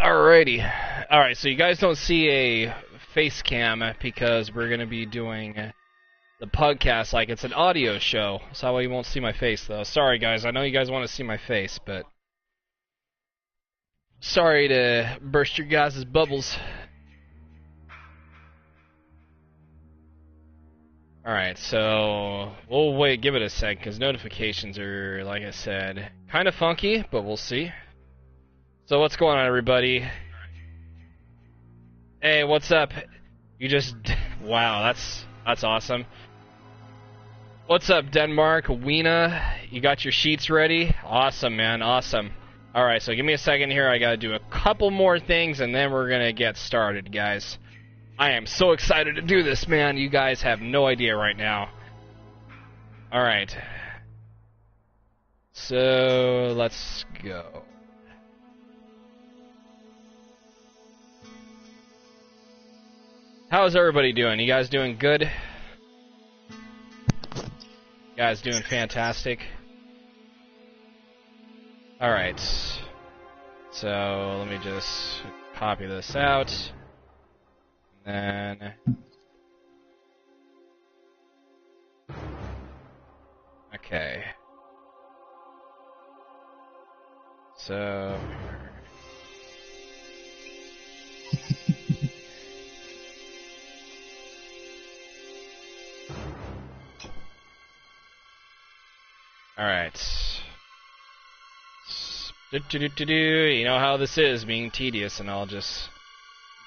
Alrighty. Alright, so you guys don't see a face cam because we're going to be doing the Pug-Cast like it's an audio show. So that way you won't see my face, though. Sorry, guys. I know you guys want to see my face, but... sorry to burst your guys' bubbles. Alright, so... we'll wait, give it a sec, because notifications are, like I said, kind of funky, but we'll see. So what's going on, everybody? Hey, what's up? You just... wow, that's awesome. What's up, Denmark? Weena, you got your sheets ready? Awesome, man, awesome. Alright, so give me a second here. I gotta do a couple more things, and then we're gonna get started, guys. I am so excited to do this, man. You guys have no idea right now. Alright. So, let's go. How's everybody doing? You guys doing good? You guys doing fantastic? Alright. So, let me just copy this out. And then... okay. So... alright. You know how this is, being tedious, and I'll just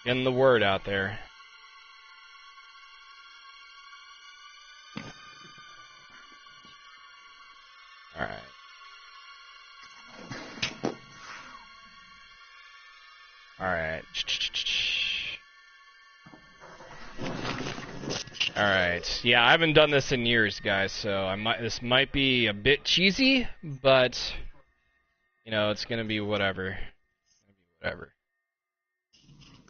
get the word out there. Alright. Alright. Alright. Yeah, I haven't done this in years, guys, so this might be a bit cheesy, but you know, it's gonna be whatever. Whatever.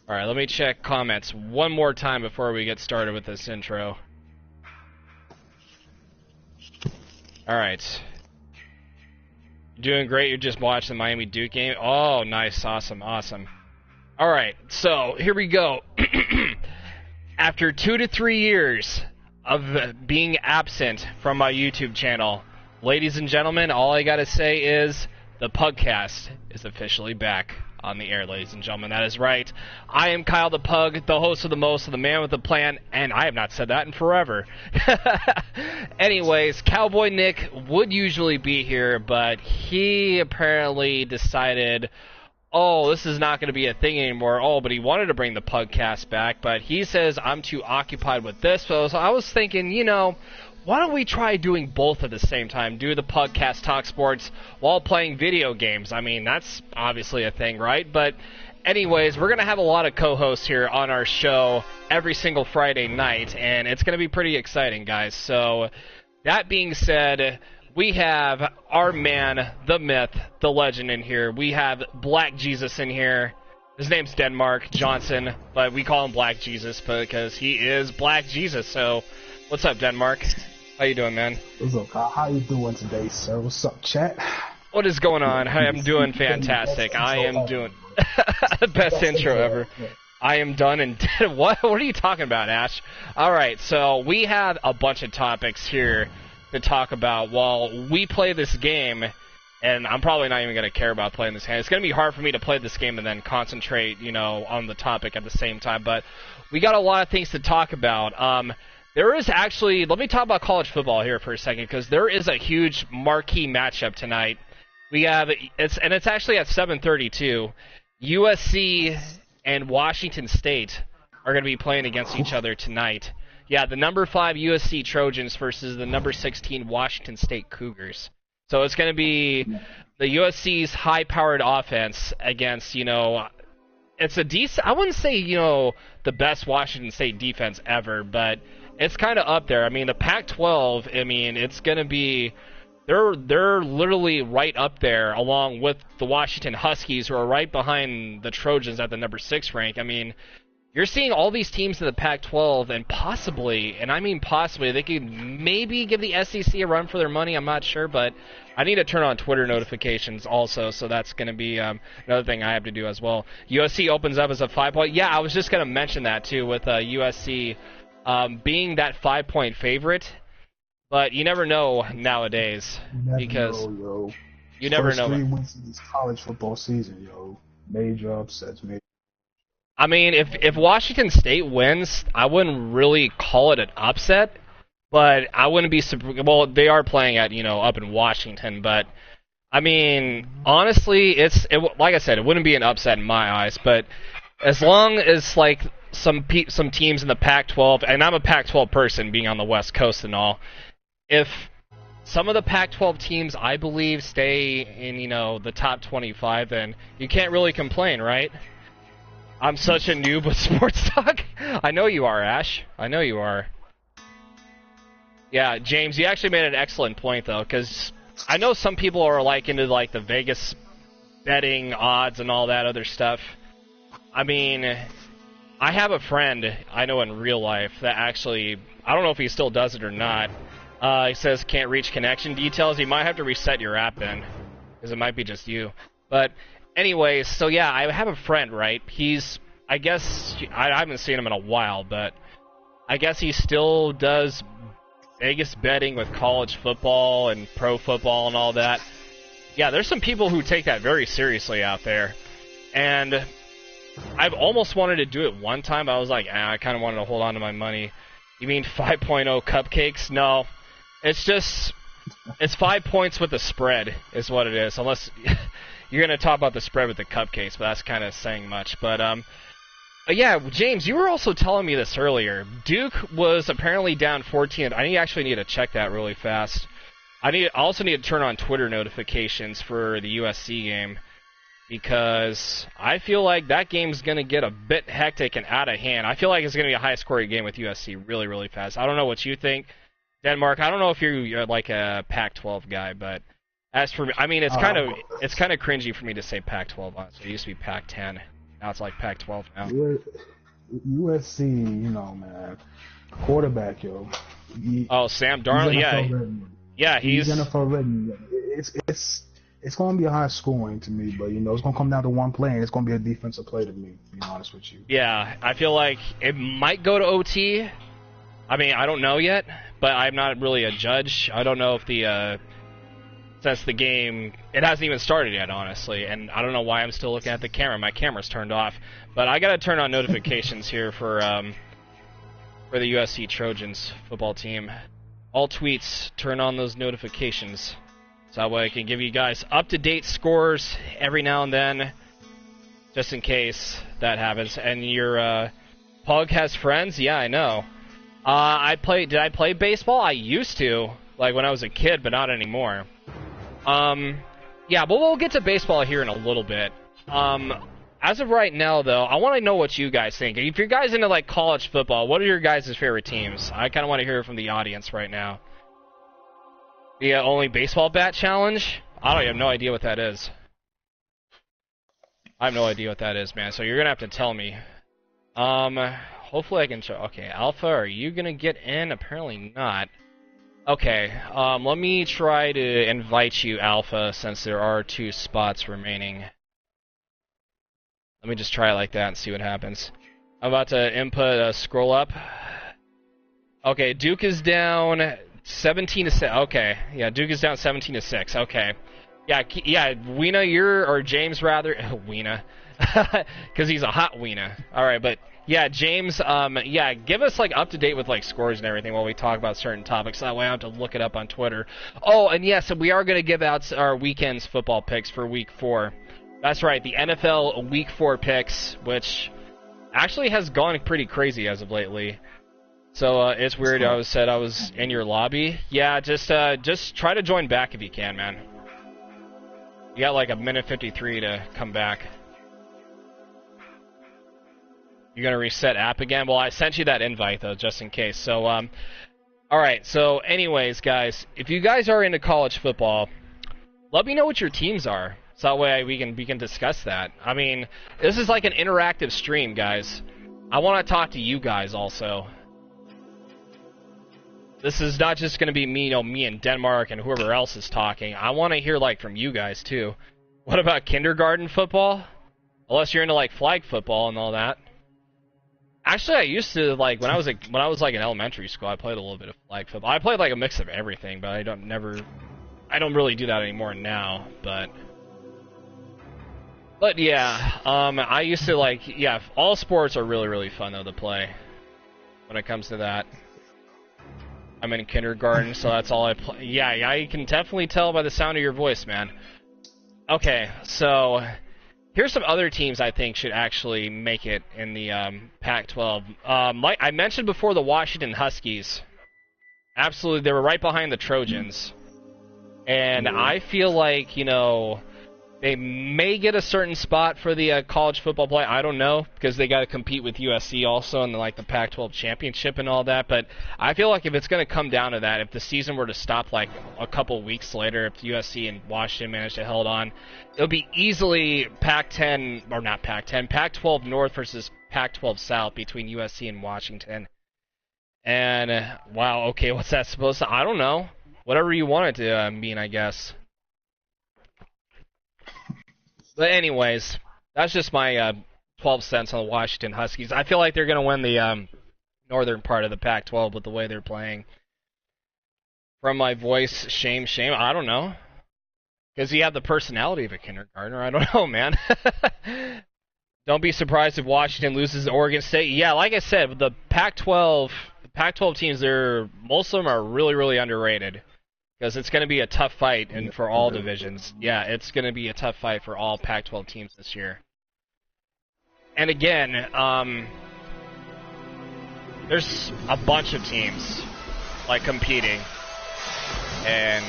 Alright, let me check comments one more time before we get started with this intro. Alright. Doing great, you're just watching the Miami Duke game? Oh, nice, awesome, awesome. Alright, so, here we go. After 2 to 3 years of being absent from my YouTube channel, ladies and gentlemen, all I gotta say is the Pug-Cast is officially back on the air, ladies and gentlemen. That is right. I am Kyle the Pug, the host of the most, of the man with the plan, and I have not said that in forever. Anyways, Cowboy Nick would usually be here, but he apparently decided, oh, this is not going to be a thing anymore. Oh, but he wanted to bring the Pug-Cast back, but he says I'm too occupied with this. So I was thinking, you know, why don't we try doing both at the same time? Do the Pug-Cast Talk Sports while playing video games. I mean, that's obviously a thing, right? But anyways, we're going to have a lot of co-hosts here on our show every single Friday night, and it's going to be pretty exciting, guys. So that being said, we have our man, the myth, the legend in here. We have Black Jesus in here. His name's Denmark Johnson, but we call him Black Jesus because he is Black Jesus. So what's up, Denmark? How you doing, man? What's up, Kyle? How you doing today, sir? What's up, chat? What is going on? I am doing fantastic. I am doing the best intro ever. I am done and dead. What are you talking about, Ash? Alright, so we have a bunch of topics here to talk about while we play this game, and I'm probably not even going to care about playing this game. It's going to be hard for me to play this game and then concentrate, you know, on the topic at the same time, but we got a lot of things to talk about. There is actually, let me talk about college football here for a second, because there is a huge marquee matchup tonight. We have, it's actually at 7:32. USC and Washington State are going to be playing against each other tonight. Yeah, the number 5 USC Trojans versus the number 16 Washington State Cougars. So it's going to be the USC's high-powered offense against, you know, it's a decent, I wouldn't say, you know, the best Washington State defense ever, but it's kind of up there. I mean, the Pac-12, I mean, it's going to be, they're literally right up there along with the Washington Huskies, who are right behind the Trojans at the number 6 rank. I mean, you're seeing all these teams in the Pac-12, and possibly, and I mean possibly, they could maybe give the SEC a run for their money. I'm not sure, but I need to turn on Twitter notifications also, so that's going to be another thing I have to do as well. USC opens up as a 5-point. Yeah, I was just going to mention that, too, with USC being that 5-point favorite. But you never know nowadays, because you never know. First 3 weeks of this college football season, major upsets, major. I mean, if Washington State wins, I wouldn't really call it an upset, but I wouldn't be well, they are playing at, up in Washington, but I mean, honestly, like I said, it wouldn't be an upset in my eyes, but as long as like some teams in the Pac-12, and I'm a Pac-12 person being on the West Coast and all, if some of the Pac-12 teams, I believe, stay in, the top 25, then you can't really complain, right? I'm such a noob with sports talk. I know you are, Ash. I know you are. Yeah, James, you actually made an excellent point, though, because I know some people are, into, the Vegas betting odds and all that other stuff. I mean, I have a friend I know in real life that actually, I don't know if he still does it or not. He says can't reach connection details. You might have to reset your app then, because it might be just you. But anyways, so yeah, I have a friend, right? I guess, I haven't seen him in a while, but I guess he still does Vegas betting with college football and pro football and all that. Yeah, there's some people who take that very seriously out there. And I've almost wanted to do it one time, but I was like, I kind of wanted to hold on to my money. You mean 5.0 cupcakes? No. It's 5 points with the spread is what it is, unless you're going to talk about the spread with the cupcakes, but that's kind of saying much. But, yeah, James, you were also telling me this earlier. Duke was apparently down 14. I actually need to check that really fast. I also need to turn on Twitter notifications for the USC game, because I feel like that game's going to get a bit hectic and out of hand. I feel like it's going to be a high-scoring game with USC really, really fast. I don't know what you think. Denmark, I don't know if you're like a Pac-12 guy, but as for me, I mean, it's kind of cringy for me to say Pac-12. Honestly, it used to be Pac-10. Now it's like Pac-12 now. USC, man, quarterback, Sam Darnold, yeah, he's Jennifer Redden. It's going to be a high scoring to me, but it's going to come down to one play, and it's going to be a defensive play to me. To be honest with you. Yeah, I feel like it might go to OT. I mean, I don't know yet, but I'm not really a judge. I don't know if since the game, it hasn't even started yet, honestly, and I don't know why I'm still looking at the camera. My camera's turned off, but I gotta turn on notifications here for the USC Trojans football team. All tweets, turn on those notifications, so that way I can give you guys up-to-date scores every now and then, just in case that happens. And your Pug has friends? Yeah, I know. Did I play baseball? I used to, like when I was a kid, but not anymore. Yeah, but we'll get to baseball here in a little bit. As of right now, though, I want to know what you guys think. If you're guys into, college football, what are your guys' favorite teams? I kind of want to hear from the audience right now. The only baseball bat challenge? I have no idea what that is. I have no idea what that is, man, so you're going to have to tell me. Hopefully I can show. Okay, Alpha, are you going to get in? Apparently not. Okay, let me try to invite you, Alpha, since there are 2 spots remaining. Let me just try it like that and see what happens. I'm about to input scroll up. Okay, Duke is down 17-6. Okay, yeah, Duke is down 17-6. Okay. Yeah, Weena, or James rather. Weena. Because he's a hot Weena. Alright, but yeah, James, yeah, give us up to date with scores and everything while we talk about certain topics. That way I don't have to look it up on Twitter. Oh, and yes, we are going to give out our weekend's football picks for Week 4. That's right, the NFL Week 4 picks, which actually has gone pretty crazy as of lately. So it's weird. I was in your lobby. Yeah, just try to join back if you can, man. You got a minute 53 to come back. You're going to reset app again? Well, I sent you that invite, though, just in case. So, alright, so anyways, guys, if you guys are into college football, let me know what your teams are. So that way we can discuss that. I mean, this is like an interactive stream, guys. I want to talk to you guys also. This is not just going to be me, me and Denmark and whoever else is talking. I want to hear, like, from you guys, too. What about kindergarten football? Unless you're into, like, flag football and all that. Actually, I used to, like, when I was like in elementary school, I played a little bit of flag football. I played, like, a mix of everything, but I don't really do that anymore now, but yeah, I used to, like, yeah, all sports are really, really fun, though, to play when it comes to that. I'm in kindergarten, so that's all I play. Yeah, you can definitely tell by the sound of your voice, man. Okay, so here's some other teams I think should actually make it in the Pac-12. Like I mentioned before, the Washington Huskies. Absolutely, they were right behind the Trojans. And I feel like, they may get a certain spot for the college football play. I don't know, because they got to compete with USC also in the Pac-12 championship and all that. But I feel like if it's going to come down to that, if the season were to stop like a couple weeks later, if USC and Washington managed to hold on, it'll be easily Pac-12 North versus Pac-12 South between USC and Washington. And wow, okay, what's that supposed to? I don't know. Whatever you want it to mean, I guess. But anyways, that's just my 12 cents on the Washington Huskies. I feel like they're going to win the northern part of the Pac-12 with the way they're playing. From my voice, shame. I don't know. Because you have the personality of a kindergartner. I don't know, man. Don't be surprised if Washington loses to Oregon State. Yeah, like I said, the Pac-12 teams, most of them are really, really underrated. Because it's going to be a tough fight and for all divisions. Yeah, it's going to be a tough fight for all Pac-12 teams this year. And again, there's a bunch of teams competing. And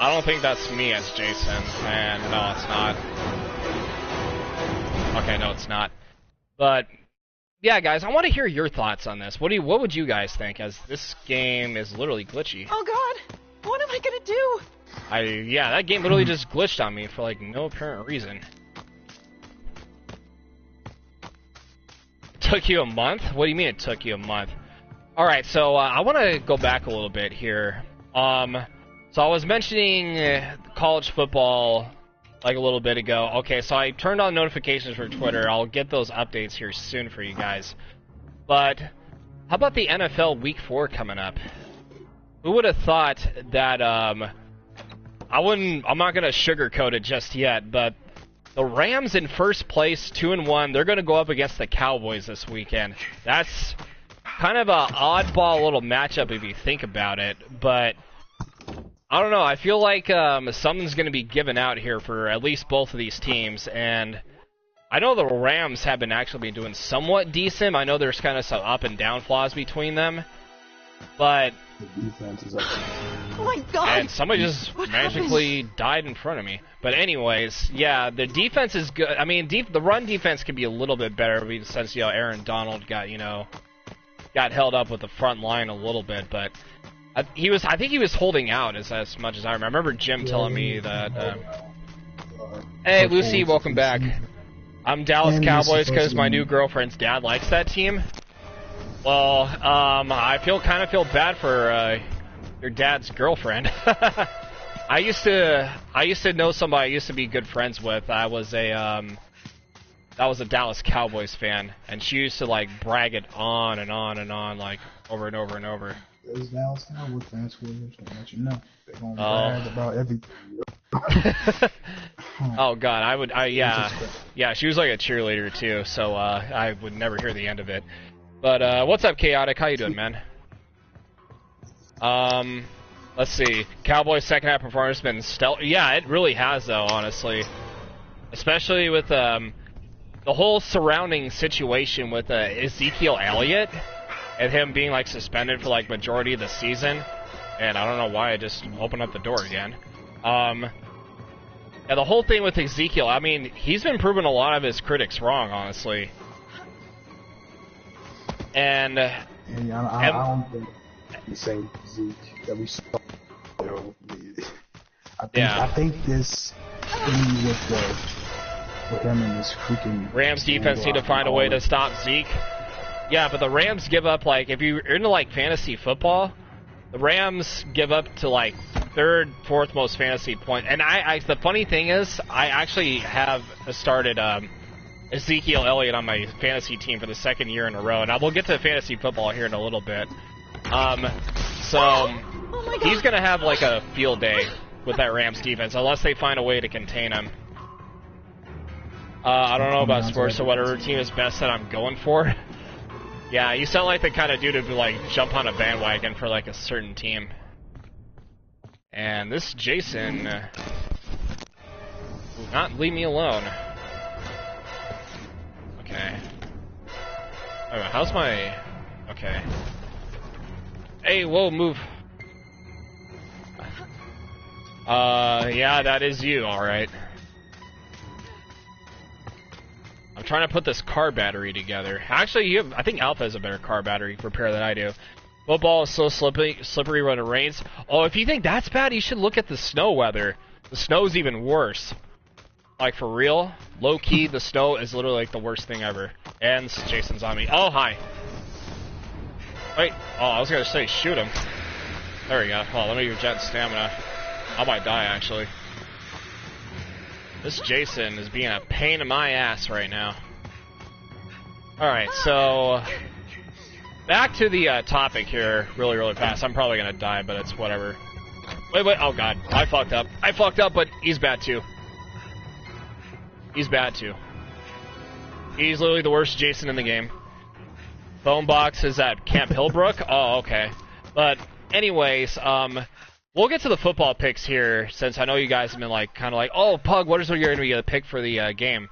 I don't think that's me as Jason. And no, it's not. Okay, no, it's not. But yeah, guys, I want to hear your thoughts on this. What would you guys think? As this game is literally glitchy. Oh God. What am I gonna do? Yeah, that game literally just glitched on me for no apparent reason. Took you a month? What do you mean it took you a month? Alright, so I want to go back a little bit here. So I was mentioning college football a little bit ago. Okay, so I turned on notifications for Twitter. I'll get those updates here soon for you guys. But how about the NFL Week 4 coming up? Who would have thought that, I'm not going to sugarcoat it just yet, but the Rams in first place, 2-1, they're going to go up against the Cowboys this weekend. That's kind of an oddball little matchup if you think about it, but I don't know. I feel like something's going to be given out here for at least both of these teams, and I know the Rams have been actually doing somewhat decent. I know there's kind of some up and down flaws between them, but the defense is up. Oh my God! And somebody just magically died in front of me. But anyways, yeah, the defense is good. I mean, the run defense can be a little bit better since Aaron Donald got held up with the front line a little bit, but I think he was holding out as much as I remember. I remember Jim telling me that. Hey, Lucy, welcome back. I'm Dallas Cowboys because my new girlfriend's dad likes that team. Well, I kind of feel bad for your dad's girlfriend. I used to know somebody I used to be good friends with. That was a Dallas Cowboys fan, and she used to brag it on and on and on, over and over and over. Those Dallas Cowboys fans will let you know they're gonna brag about everything. Oh God, yeah, she was like a cheerleader too, so I would never hear the end of it. But what's up, Chaotic? How you doing, man? Let's see. Cowboys' second half performance has been stellar. Yeah, it really has, though, honestly. Especially with the whole surrounding situation with Ezekiel Elliott and him being suspended for majority of the season. And I don't know why I just opened up the door again. Yeah, the whole thing with Ezekiel, I mean, he's been proving a lot of his critics wrong, honestly. And I don't think the same Zeke that we saw. I think this thing with him and this freaking Rams defense need to find a way to stop Zeke. Yeah, but the Rams give up, like, if you're into, like, fantasy football, the Rams give up to, like, third, fourth most fantasy point. And the funny thing is, I actually have started Ezekiel Elliott on my fantasy team for the second year in a row. And we'll get to fantasy football here in a little bit. He's going to have, like, a field day with that Rams defense, unless they find a way to contain him. I don't know about sports, so whatever team is best that I'm going for. Yeah, you sound like the kind of dude who'd like jump on a bandwagon for like a certain team. And this Jason will not leave me alone. Okay. Oh, how's my... Okay. Hey, whoa, move. Yeah, that is you, alright. I'm trying to put this car battery together. Actually, I think Alpha has a better car battery repair than I do. Football is so slippery when it rains. Oh, if you think that's bad, you should look at the snow weather. The snow's even worse. Like, for real? Low-key, the snow is literally like the worst thing ever. And Jason's on me. Oh, hi. Wait. Oh, I was gonna say, shoot him. There we go. Oh, let me regen stamina. I might die, actually. This Jason is being a pain in my ass right now. Alright, so... back to the topic here, really fast. I'm probably gonna die, but it's whatever. Wait, oh god, I fucked up. But he's bad too. He's bad too. He's literally the worst Jason in the game. Phone box is at Camp Hillbrook? Oh, okay. But, anyways, we'll get to the football picks here, since I know you guys have been like, kind of like, oh, Pug, what is your going to be the pick for the game?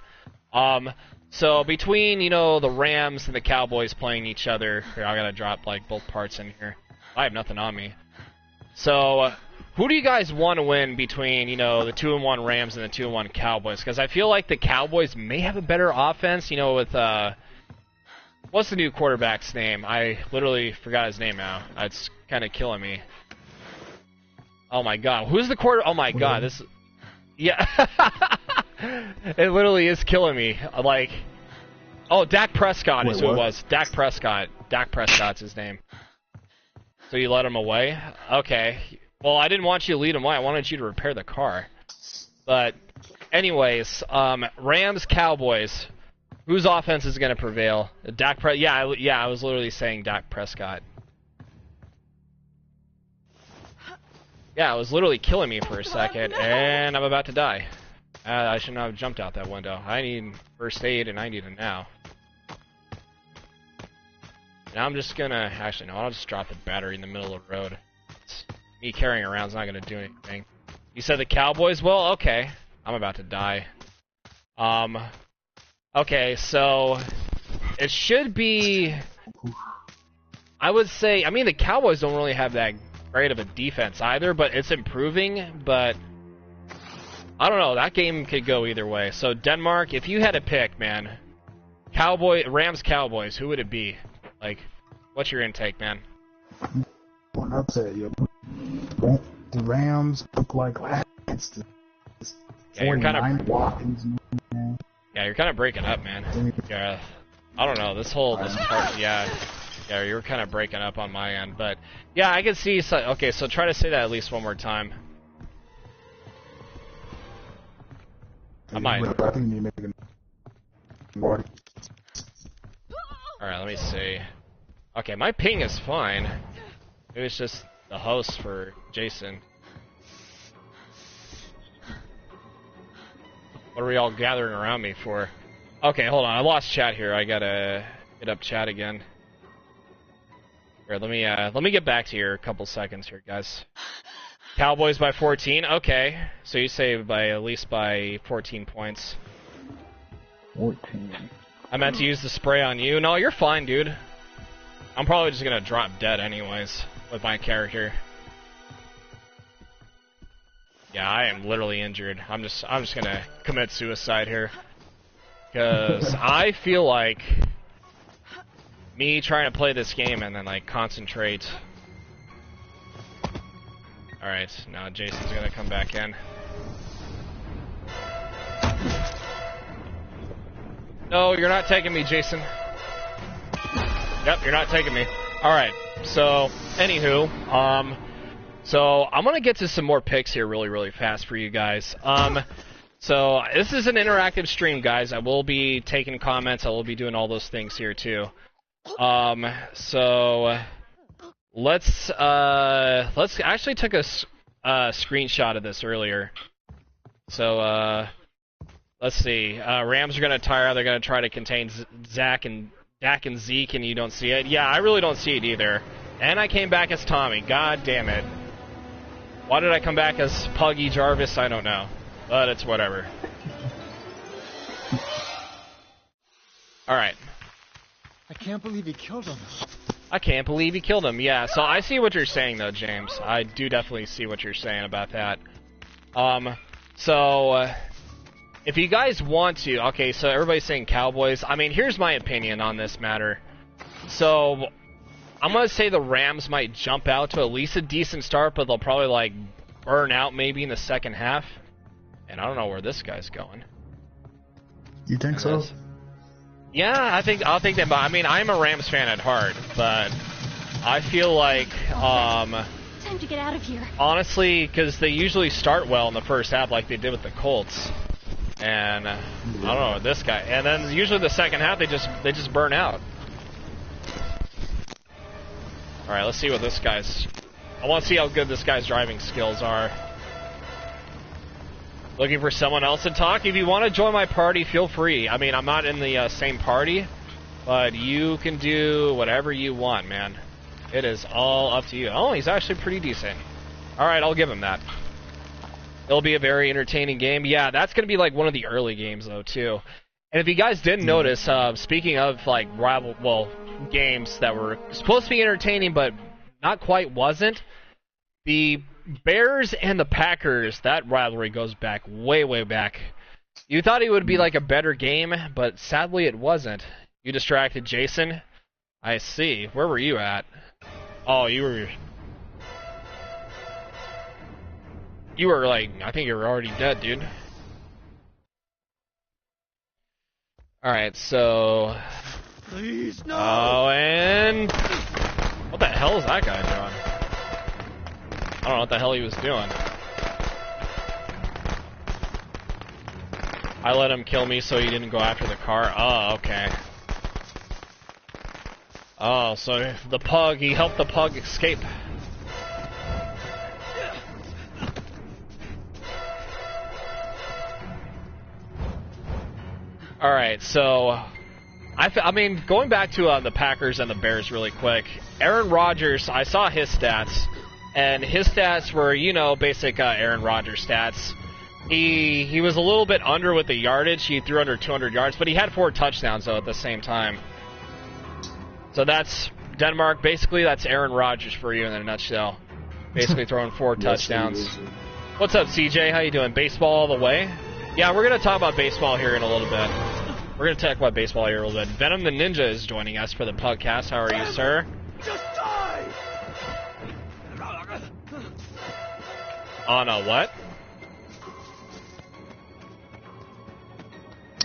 So between, you know, the Rams and the Cowboys playing each other, here, I gotta drop like both parts in here. I have nothing on me. So, who do you guys want to win between, you know, the 2-1 Rams and the 2-1 Cowboys? Because I feel like the Cowboys may have a better offense, you know, with what's the new quarterback's name? I literally forgot his name now. It's kind of killing me. Oh my god, who's the quarter? Oh my god, this... Yeah. It literally is killing me. Like... Oh, Dak Prescott is who it was. Dak Prescott. Dak Prescott's his name. So you let him away? Okay. Well, I didn't want you to lead him away. I wanted you to repair the car. But, anyways, Rams, Cowboys. Whose offense is going to prevail? Yeah, I was literally saying Dak Prescott. Yeah, it was literally killing me for a second, and I'm about to die. I should not have jumped out that window. I need first aid, and I need it now. Now I'm just gonna... Actually, no, I'll just drop the battery in the middle of the road. Me carrying around is not gonna do anything. You said the Cowboys? Well, okay. I'm about to die. Okay, so... It should be... I would say... I mean, the Cowboys don't really have that great of a defense either, but it's improving, but... I don't know, that game could go either way. So, Denmark, if you had a pick, man... Rams, Cowboys, who would it be? Like, what's your intake, man? Well, I'll tell you, the Rams look like it's yeah, you're kind of Watkins. Yeah, you're kind of breaking up, man. Yeah, I don't know this part. Yeah, you're kind of breaking up on my end, but yeah, I can see. Okay, so try to say that at least one more time. I might. I think you need to make it. Alright, let me see. Okay, my ping is fine. It was just the host for Jason. What are we all gathering around me for? Okay, hold on. I lost chat here. I gotta get up chat again. Here, let me get back to you in a couple seconds here, guys. Cowboys by 14? Okay. So you say at least by 14 points. 14. I meant to use the spray on you. No, you're fine, dude. I'm probably just gonna drop dead anyways with my character. Yeah, I am literally injured. I'm just gonna commit suicide here. Because I feel like me trying to play this game and then like concentrate. Alright, now Jason's gonna come back in. No, you're not taking me, Jason. Yep, you're not taking me. Alright, so, anywho, so I'm gonna get to some more picks here really, really fast for you guys. So, this is an interactive stream, guys. I will be taking comments, I will be doing all those things here, too. So, let's actually took a screenshot of this earlier. So, let's see. Rams are gonna tire, they're gonna try to contain Dak and Zeke, and you don't see it. Yeah, I really don't see it either. And I came back as Tommy. God damn it. Why did I come back as Puggy Jarvis? I don't know. But it's whatever. Alright. I can't believe he killed him. I can't believe he killed him. Yeah, so I see what you're saying, though, James. I do definitely see what you're saying about that. If you guys want to... Okay, so everybody's saying Cowboys. I mean, here's my opinion on this matter. So, I'm going to say the Rams might jump out to at least a decent start, but they'll probably, like, burn out maybe in the second half. And I don't know where this guy's going. You think so? Yeah, I'll think that. But I mean, I'm a Rams fan at heart, but I feel like, Time to get out of here. honestly, because they usually start well in the first half, like they did with the Colts. And I don't know with this guy. And then usually the second half, they just burn out. All right, let's see what this guy's. I want to see how good this guy's driving skills are. Looking for someone else to talk? If you want to join my party, feel free. I mean, I'm not in the same party, but you can do whatever you want, man. It is all up to you. Oh, he's actually pretty decent. Alright, I'll give him that. It'll be a very entertaining game. Yeah, that's going to be like one of the early games, though, too. And if you guys didn't notice, speaking of, like, games that were supposed to be entertaining, but not quite wasn't, the Bears and the Packers, that rivalry goes back way, way back. You thought it would be like a better game, but sadly it wasn't. You distracted Jason? I see. Where were you at? Oh, you were like, I think you were already dead, dude. Alright, so... Please, no! Oh, and... What the hell is that guy doing? I don't know what the hell he was doing. I let him kill me so he didn't go after the car. Oh, okay. Oh, so the pug, he helped the pug escape. Alright, so... I mean, going back to the Packers and the Bears really quick, Aaron Rodgers, I saw his stats. And his stats were, you know, basic Aaron Rodgers stats. He was a little bit under with the yardage. He threw under 200 yards, but he had 4 touchdowns, though, at the same time. So that's Denmark. Basically, that's Aaron Rodgers for you in a nutshell. Basically throwing 4 touchdowns. What's up, CJ? How you doing? Baseball all the way? Yeah, we're going to talk about baseball here in a little bit. We're going to talk about baseball here in a little bit. Venom the Ninja is joining us for the Pug-Cast. How are you, sir? Just die! On a what?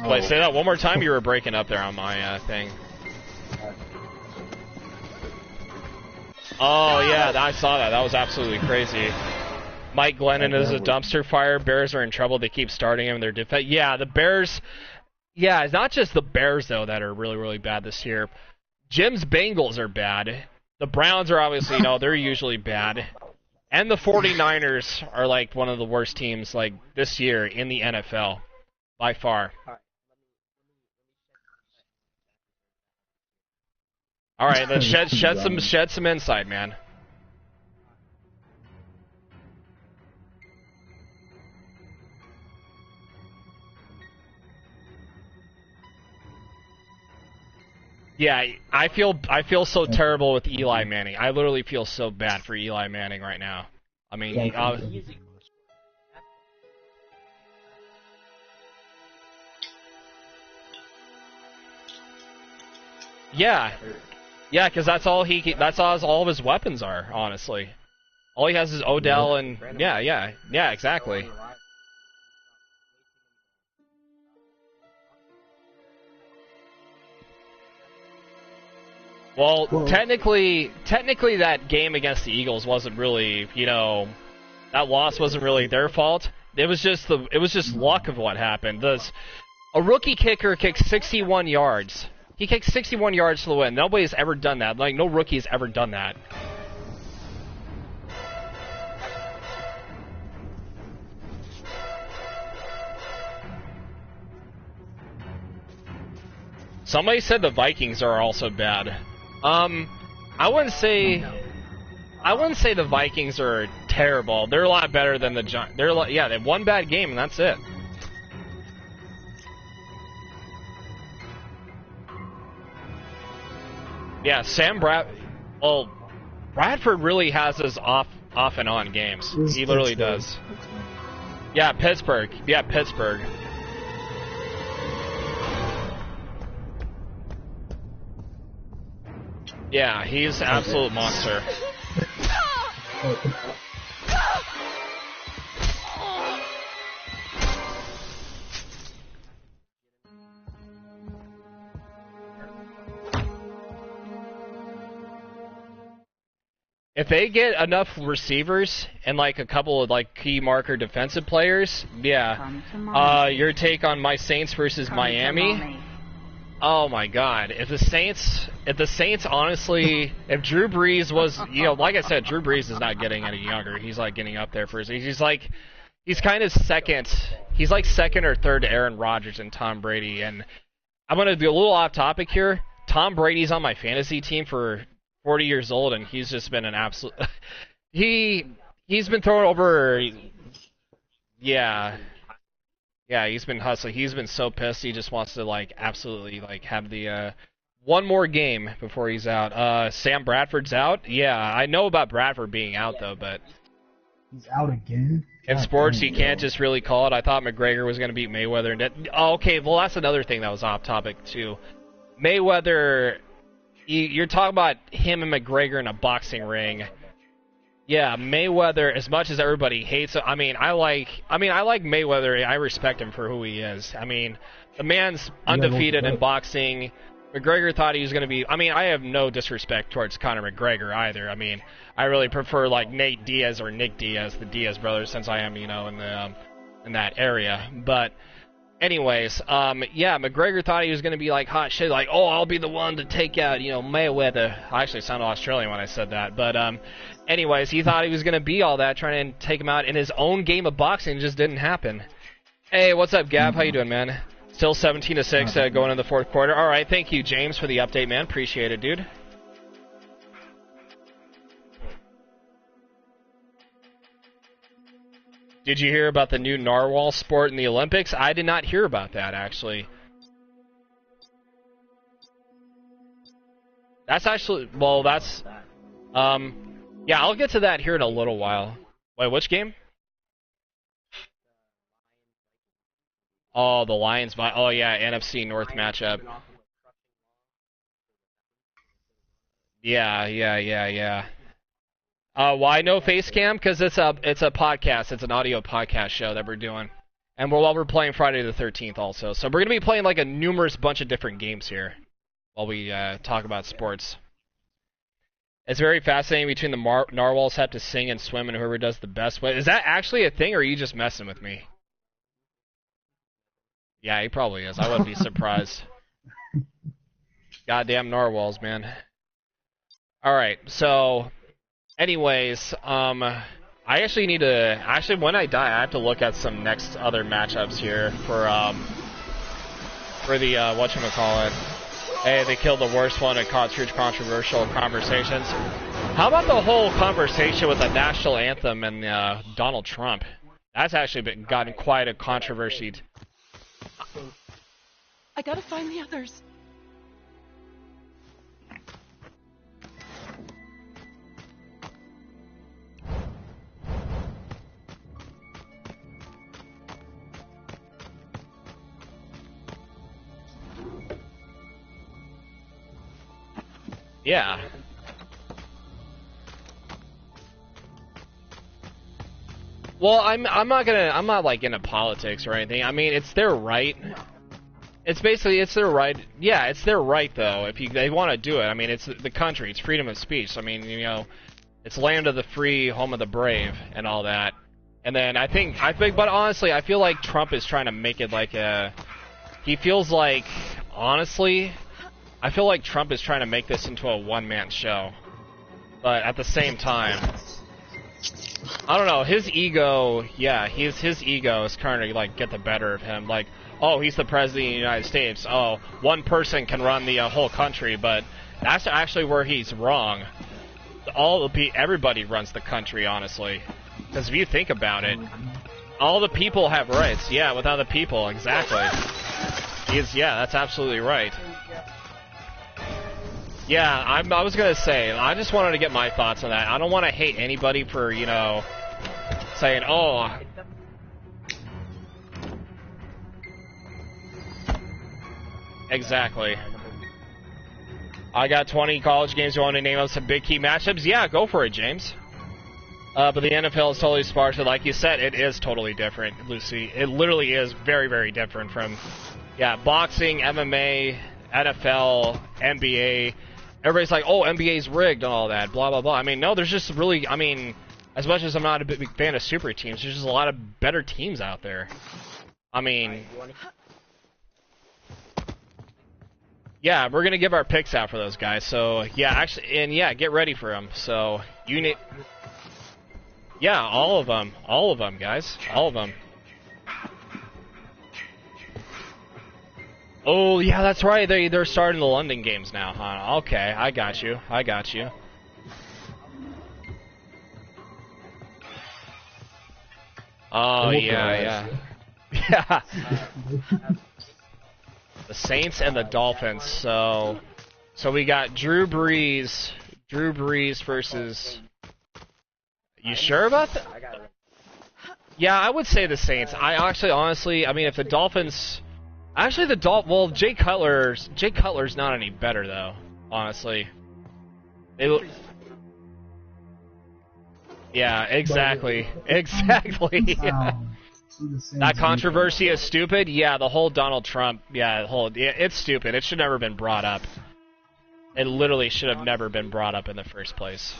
Wait, say that one more time. You were breaking up there on my thing. Oh, yeah, I saw that. That was absolutely crazy. Mike Glennon is a dumpster fire. Bears are in trouble. They keep starting him. They're yeah, the Bears... Yeah, it's not just the Bears, though, that are really, really bad this year. Jim's Bengals are bad. The Browns are obviously, they're usually bad. And the 49ers are, like, one of the worst teams, like, this year in the NFL. By far. All right, let's shed some insight, man. Yeah, I feel so terrible with Eli Manning. I literally feel so bad for Eli Manning right now. I mean, yeah, because that's all all of his weapons are. Honestly, all he has is Odell and yeah, exactly. Well, technically, that game against the Eagles wasn't really, you know, that loss wasn't really their fault. It was just luck of what happened. A rookie kicker kicked 61 yards. He kicked 61 yards to the win. Nobody's ever done that. Like, no rookie's ever done that. Somebody said the Vikings are also bad. I wouldn't say the Vikings are terrible. They're a lot better than the Giants. They have one bad game and that's it. Yeah, Bradford really has his off and on games. He literally does. Yeah, Pittsburgh. Yeah, Pittsburgh. Yeah, he's an absolute monster. If they get enough receivers and like a couple of like key marker defensive players, yeah. Your take on my Saints versus Miami? Oh my God! If the Saints honestly, if Drew Brees was, you know, like I said, Drew Brees is not getting any younger. He's like getting up there for his. He's kind of second. He's like second or third to Aaron Rodgers and Tom Brady. And I'm gonna be a little off topic here. Tom Brady's on my fantasy team for 40 years old, and he's just been an absolute. He's been thrown over. Yeah. Yeah, he's been hustling. He's been so pissed. He just wants to like absolutely like have the one more game before he's out. Sam Bradford's out. Yeah, I know about Bradford being out though, but he's out again. In sports, you can't just really call it. I thought McGregor was going to beat Mayweather. Okay, well that's another thing that was off topic too. Mayweather, you're talking about him and McGregor in a boxing ring. Yeah, Mayweather, as much as everybody hates him, I like Mayweather. I respect him for who he is. I mean, the man's undefeated in boxing. McGregor thought he was going to be... I mean, I have no disrespect towards Conor McGregor either. I mean, I really prefer, like, Nate Diaz or Nick Diaz, the Diaz brothers, since I am, you know, in that area. But... anyways, yeah, McGregor thought he was going to be, like, hot shit, like, oh, I'll be the one to take out, you know, Mayweather. I actually sounded Australian when I said that, but, anyways, he thought he was going to be all that, trying to take him out in his own game of boxing. Just didn't happen. Hey, what's up, Gav? How you doing, man? Still 17-6 going in the fourth quarter. All right, thank you, James, for the update, man. Appreciate it, dude. Did you hear about the new narwhal sport in the Olympics? I did not hear about that, actually. That's actually... well, that's... yeah, I'll get to that here in a little while. Wait, which game? Oh, the Lions... oh, yeah, NFC North matchup. Yeah. Why no face cam? Because it's a podcast. It's an audio podcast show that we're doing. And we're playing Friday the 13th also. So we're going to be playing like a numerous bunch of different games here while we talk about sports. It's very fascinating between the narwhals have to sing and swim and whoever does the best way. Is that actually a thing or are you just messing with me? Yeah, he probably is. I wouldn't be surprised. Goddamn narwhals, man. Alright, so... anyways, I actually need to... actually, when I die, I have to look at some next other matchups here for the, whatchamacallit. Hey, they killed the worst one and caused huge controversial conversations. How about the whole conversation with the national anthem and Donald Trump? That's actually gotten quite a controversy. I gotta find the others. Yeah. Well, I'm not like into politics or anything. I mean, it's their right. It's basically, it's their right. Yeah, it's their right, though, if they want to do it. I mean, it's the country. It's freedom of speech. I mean, you know, it's land of the free, home of the brave, and all that. And then I think, but honestly, I feel like Trump is trying to make it like a... He feels like, honestly, I feel like Trump is trying to make this into a one-man show. But at the same time, I don't know, his ego, yeah, his ego is kind of, like, get the better of him. Like, oh, he's the president of the United States. Oh, one person can run the whole country, but that's actually where he's wrong. Everybody runs the country, honestly. Because if you think about it, all the people have rights. Yeah, without the people, exactly. Yeah, that's absolutely right. Yeah, I was gonna say, I just wanted to get my thoughts on that. I don't want to hate anybody for, you know, saying, oh... Exactly. I got 20 college games. You want to name up some big key matchups? Yeah, go for it, James. But the NFL is totally sparse. Like you said, it is totally different, Lucy. It literally is very, very different from, yeah, boxing, MMA, NFL, NBA. Everybody's like, oh, NBA's rigged and all that, blah, blah, blah. I mean, no, there's just really, I mean, as much as I'm not a big fan of super teams, there's just a lot of better teams out there. I mean... Yeah, we're gonna give our picks out for those guys. So yeah, actually, and yeah, get ready for them. So you need, yeah, all of them, guys, all of them. Oh yeah, that's right. They're starting the London games now, huh? Okay, I got you. Oh yeah. The Saints and the Dolphins. So we got Drew Brees versus. You sure about that? Yeah, I would say the Saints. Honestly, I mean, if the Dolphins, well, Jay Cutler's not any better though. Honestly, yeah, exactly. That controversy is stupid. Yeah, the whole Donald Trump. Yeah, it's stupid. It should never have been brought up. It literally should have never been brought up in the first place.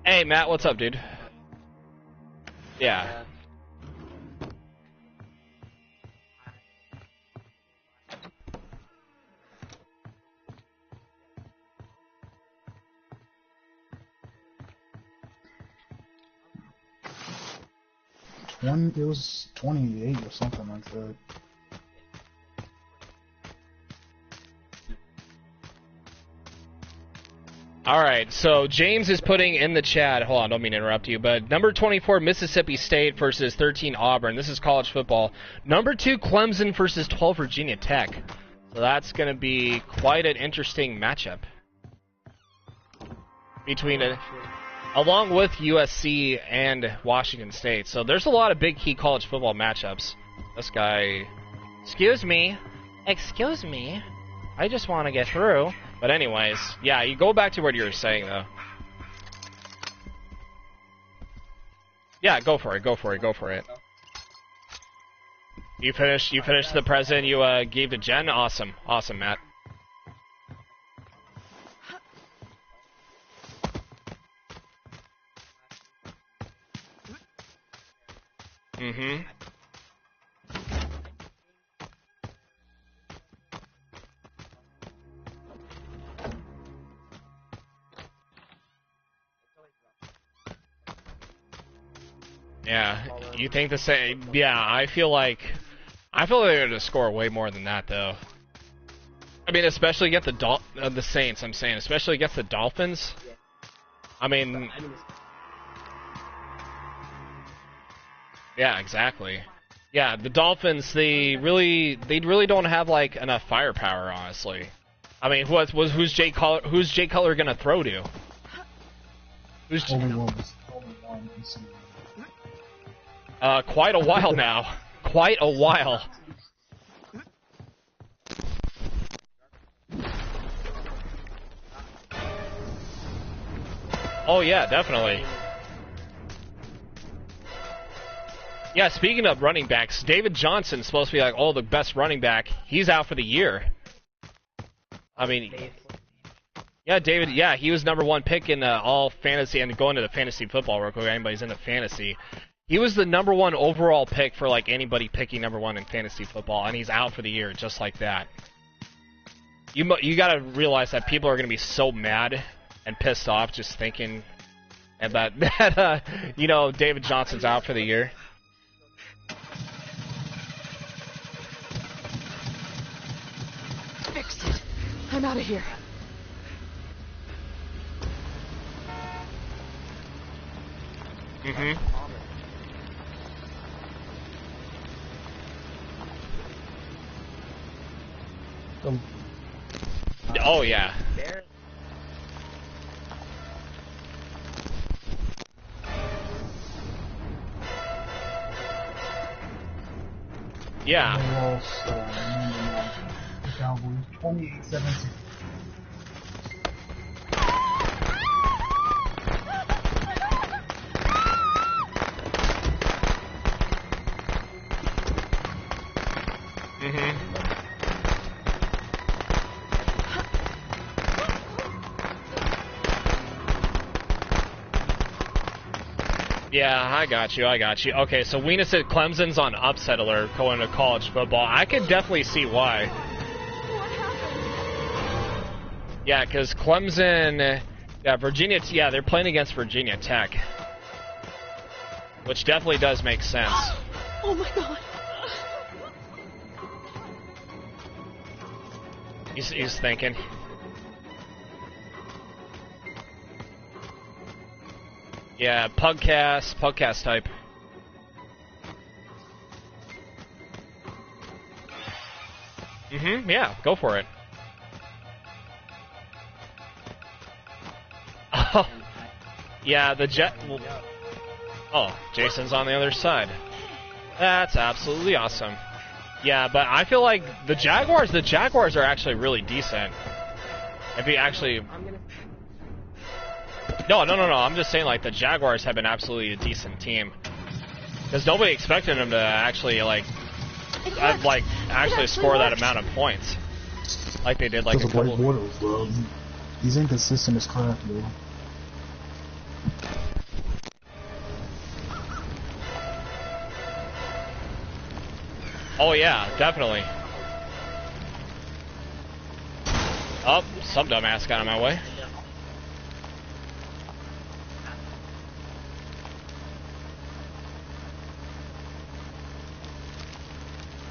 Hey, Matt, what's up, dude? Yeah. It was 28 or something like that. Alright, so James is putting in the chat, hold on, don't mean to interrupt you, but number 24 Mississippi State versus 13 Auburn. This is college football. Number 2 Clemson versus 12 Virginia Tech. So that's going to be quite an interesting matchup. Along with USC and Washington State. So there's a lot of big key college football matchups. This guy... Excuse me. I just want to get through. But anyways, yeah, you go back to what you were saying, though. Yeah, go for it. You finished the present you gave to Jen? Awesome, Matt. Mm-hmm. Yeah, you think the same? Yeah, I feel like they're gonna score way more than that, though. I mean, especially against the Saints. I'm saying, especially against the Dolphins. I mean, yeah, exactly. Yeah, the Dolphins. They really don't have like enough firepower, honestly. I mean, who's Jay Cutler gonna throw to? Quite a while now. Quite a while. Oh yeah, definitely. Yeah, speaking of running backs, David Johnson's supposed to be like, oh, the best running back. He's out for the year. I mean, yeah, David. Yeah, he was #1 pick in all fantasy, and going to the fantasy football real quick. Anybody's into fantasy. He was the #1 overall pick for like anybody picking #1 in fantasy football, and he's out for the year just like that. You gotta realize that people are gonna be so mad and pissed off just thinking about that. You know, David Johnson's out for the year. Fixed it. I'm out of here. Mm-hmm. Oh yeah. Yeah. They lost, the Cowboys 28-17. Mm-hmm. Yeah, I got you. Okay, so Weena said Clemson's on upset alert going to college football. I could definitely see why. What happened? Yeah, because Clemson... Yeah, Virginia... Yeah, they're playing against Virginia Tech. Which definitely does make sense. Oh my god. He's thinking. Yeah, Pug-Cast type. Mm-hmm, yeah, go for it. Oh, yeah, the Jet... Oh, Jason's on the other side. That's absolutely awesome. Yeah, but I feel like the Jaguars are actually really decent. If you actually... No, I'm just saying, like, the Jaguars have been absolutely a decent team. Because nobody expected them to actually, actually score that amount of points. Like they did, like, a couple... Bortles, bro. He's inconsistent as crap, bro. Oh, yeah, definitely. Oh, some dumbass got in my way.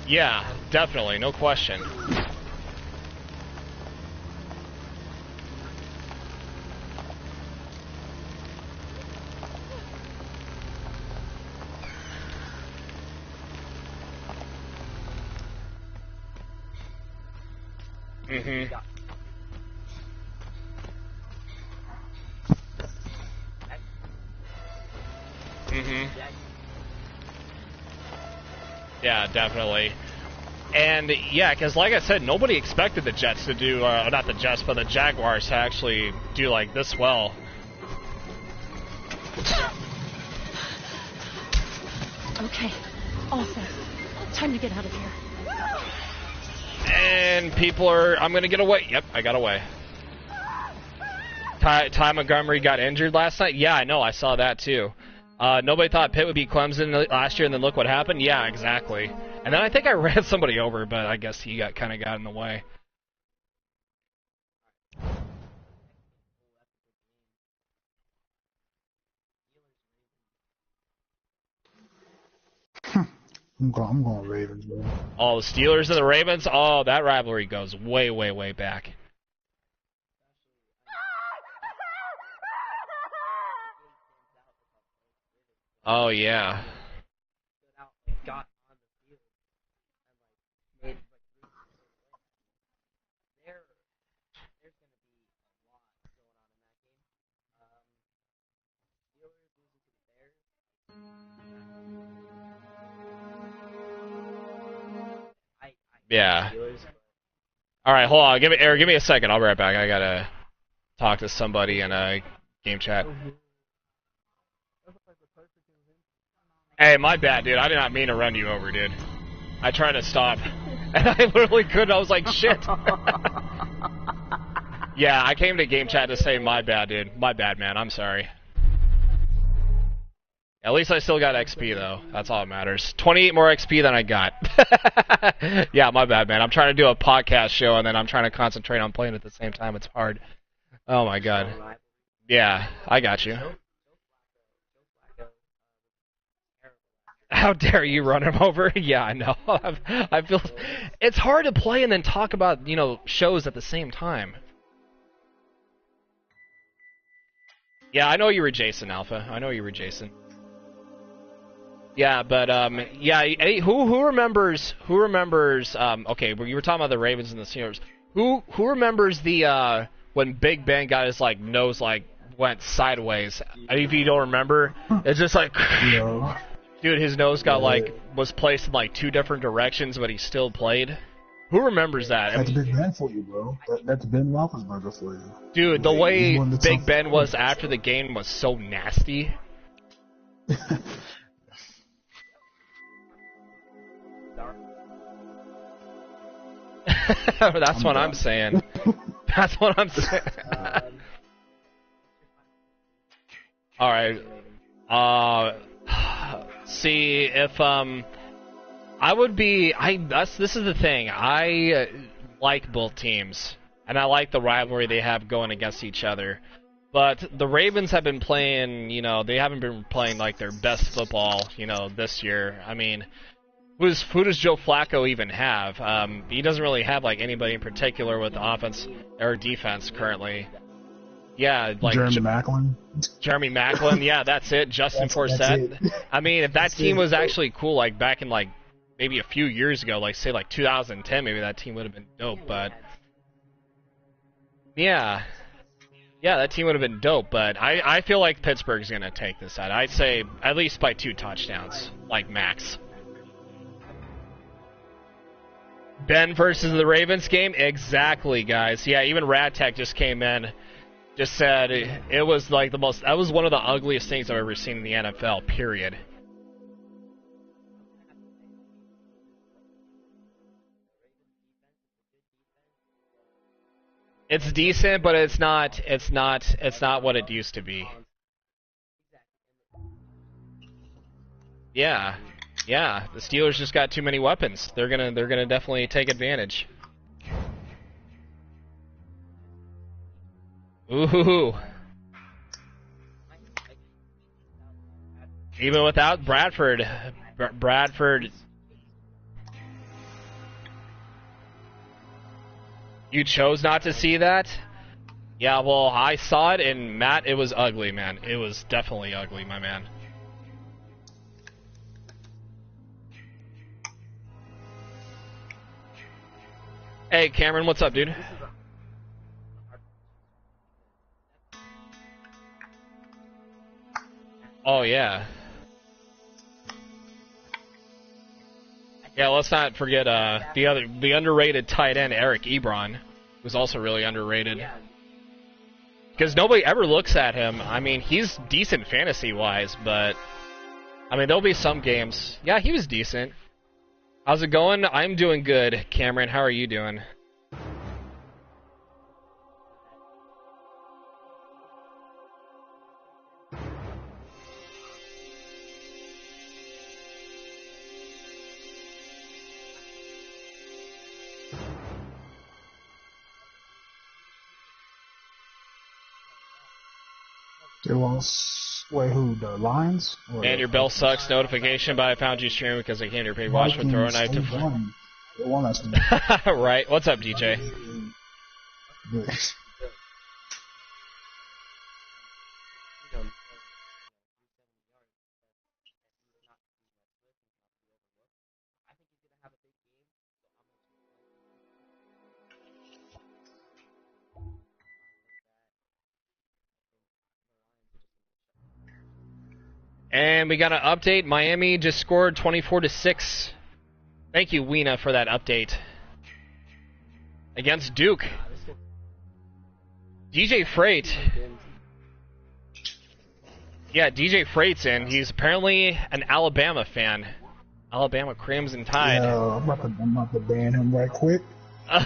Yeah, definitely, no question. Mm-hmm. Mm-hmm. Yeah, definitely. And, yeah, because like I said, nobody expected the Jets to do, not the Jets, but the Jaguars to actually do, like, this well. Okay, awesome. Time to get out of here. And people are, I'm going to get away. Yep, I got away. Ty Montgomery got injured last night? Yeah, I know, I saw that too. Nobody thought Pitt would beat Clemson last year, and then look what happened? Yeah, exactly. And then I think I ran somebody over, but I guess he kind of got in the way. I'm going Ravens, bro. Oh, the Steelers and the Ravens? Oh, that rivalry goes way, way, way back. Oh, yeah. Yeah. All right, hold on. Give me a second. I'll be right back. I gotta talk to somebody and game chat. Hey, my bad, dude. I did not mean to run you over, dude. I tried to stop, and I literally couldn't. I was like, shit. Yeah, I came to game chat to say my bad, dude. My bad, man. I'm sorry. At least I still got XP, though. That's all that matters. 28 more XP than I got. Yeah, my bad, man. I'm trying to do a podcast show, and then I'm trying to concentrate on playing at the same time. It's hard. Oh, my God. Yeah, I got you. How dare you run him over? Yeah, I know. I feel... It's hard to play and then talk about, you know, shows at the same time. Yeah, I know you were Jason, Alpha. I know you were Jason. Yeah, but yeah. Hey, who remembers? Okay, you were talking about the Ravens and the Steelers. Who remembers the when Big Ben got his like nose like went sideways? If you don't remember, it's just like, Yeah. dude, his nose got like was placed in like 2 different directions, but he still played. Who remembers that? That's Big Ben for you, bro. That's Ben Roethlisberger for you. Dude, the way Big Ben was after the game was so nasty. That's what I'm saying. That's what I'm saying. All right. See if I would be. This is the thing. I like both teams, and I like the rivalry they have going against each other. But the Ravens have been playing. You know, they haven't been playing like their best football. You know, this year. I mean. Who does Joe Flacco even have? He doesn't really have like anybody in particular with offense or defense currently. Yeah, like Jeremy Maclin. Jeremy Maclin, yeah, that's it. Justin Forsett. I mean, if that team was actually cool, like back in like maybe a few years ago, like say like 2010, maybe that team would have been dope. But yeah, that team would have been dope. But I feel like Pittsburgh's gonna take this out. I'd say at least by 2 touchdowns, like max. Ben versus the Ravens game? Exactly, guys. Yeah, even RadTech just came in, just said it was like that was one of the ugliest things I've ever seen in the NFL, period. It's decent, but it's not what it used to be. Yeah. Yeah, the Steelers just got too many weapons. They're gonna definitely take advantage. Ooh. Even without Bradford, you chose not to see that? Yeah, well, I saw it, and Matt, it was ugly, man. It was definitely ugly, my man. Hey, Cameron, what's up, dude? Oh, yeah. Yeah, let's not forget the underrated tight end, Eric Ebron, who's also really underrated. Because nobody ever looks at him. I mean, he's decent fantasy-wise, but... I mean, there'll be some games. Yeah, he was decent. How's it going? I'm doing good, Cameron. How are you doing? They lost. Wait, who? The Lions? And your bell sucks notification, but I found you streaming because I came to your page. Watch with throw a knife to. They won last night. Right. What's up, DJ? And we got an update. Miami just scored 24-6. Thank you, Weena, for that update. Against Duke. DJ Freight. Yeah, DJ Freight's in. He's apparently an Alabama fan. Alabama Crimson Tide. Yeah, I'm about to ban him right quick.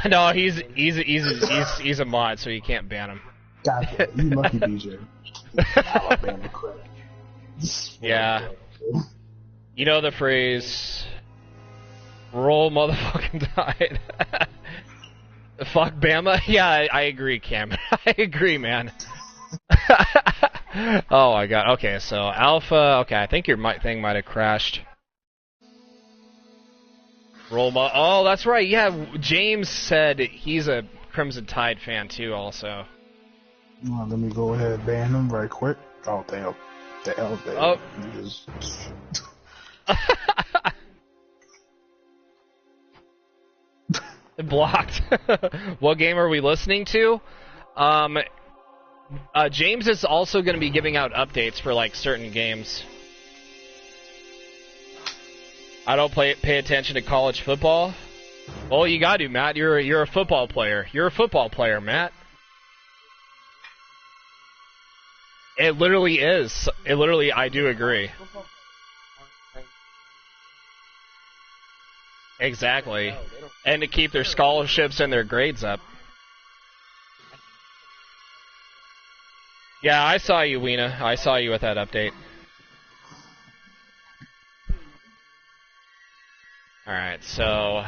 No, he's a mod, so you can't ban him. Gotcha. You lucky, DJ. Alabama crap. Yeah. You know the phrase, roll motherfucking tide. Fuck Bama? Yeah, I agree, Cam. I agree, man. Oh my god. Okay, so Alpha. Okay, I think your thing might have crashed. Oh, that's right. Yeah, James said he's a Crimson Tide fan too, also. Well, let me go ahead and ban him right quick. Oh, damn. The elevator. Oh. Blocked. What game are we listening to? James is also going to be giving out updates for like certain games. I don't pay attention to college football. Well, you got to, Matt. You're a football player. You're a football player, Matt. It literally is. It literally, I do agree. Exactly. And to keep their scholarships and their grades up. Yeah, I saw you, Weena. I saw you with that update. Alright, so...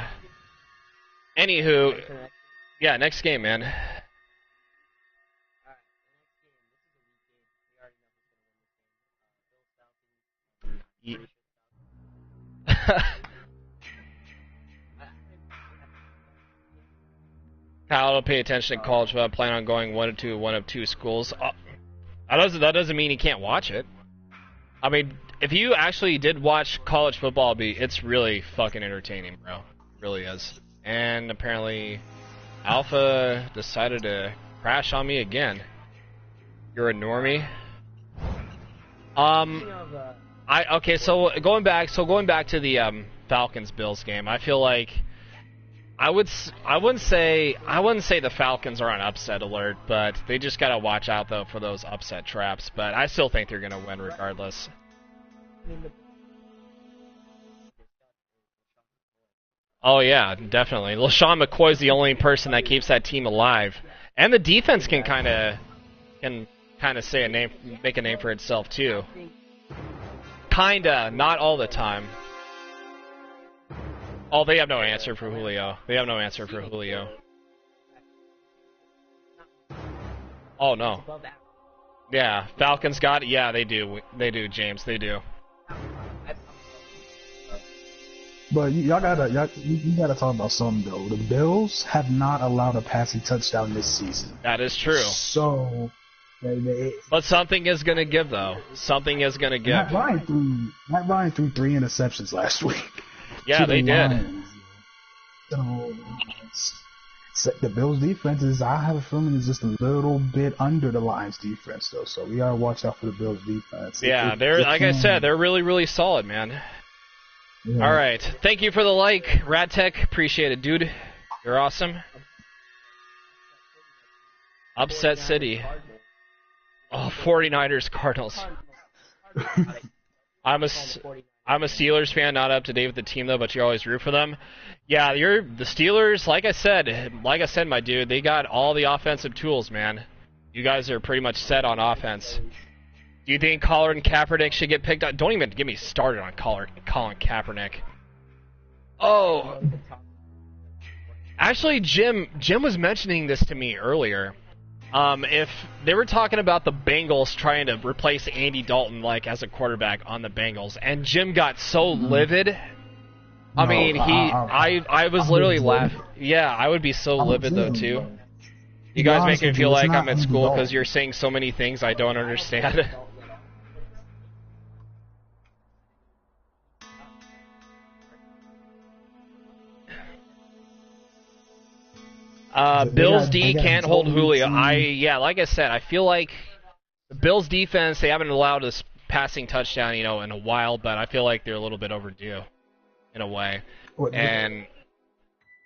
Anywho... Yeah, next game, man. How to pay attention to college without planning on going one of two schools. That doesn't mean you can't watch it. I mean, if you actually did watch college football, it's really fucking entertaining, bro. It really is. And apparently, Alpha decided to crash on me again. You're a normie. Okay, so going back to the Falcons Bills game, I feel like I wouldn't say the Falcons are on upset alert, but they just gotta watch out though for those upset traps. But I still think they're gonna win regardless. Oh yeah, definitely. LaShawn McCoy's the only person that keeps that team alive, and the defense can kind of say make a name for itself too. Kinda, not all the time. Oh, they have no answer for Julio. Oh, no. Yeah, Falcons got it. Yeah, they do. They do, James. They do. But you gotta talk about something, though. The Bills have not allowed a passing touchdown this season. That is true. So... But something is going to give, though. Something is going to give. Matt Ryan threw 3 interceptions last week. Yeah, they did. So the Bills' defense I have a feeling, is just a little bit under the Lions' defense, though. So we gotta watch out for the Bills' defense. Yeah, I said, they're really, really solid, man. Yeah. All right, thank you for the like, Radtech. Appreciate it, dude. You're awesome. Upset City. Oh, 49ers Cardinals. I'm a Steelers fan, not up to date with the team though, but you always root for them. Yeah, the Steelers. Like I said, my dude, they got all the offensive tools, man. You guys are pretty much set on offense. Do you think Colin Kaepernick should get picked up? Don't even get me started on Colin Kaepernick. Oh, actually, Jim was mentioning this to me earlier. If they were talking about the Bengals trying to replace Andy Dalton like as a quarterback on the Bengals, and Jim got so livid. I mean, I was literally laughing. Yeah, I would be so livid though too. You guys make me feel like I'm at school because you're saying so many things I don't understand. Bills D can't hold Julio. Like I said, I feel like the Bills defense, they haven't allowed us passing touchdown, in a while, but I feel like they're a little bit overdue in a way. And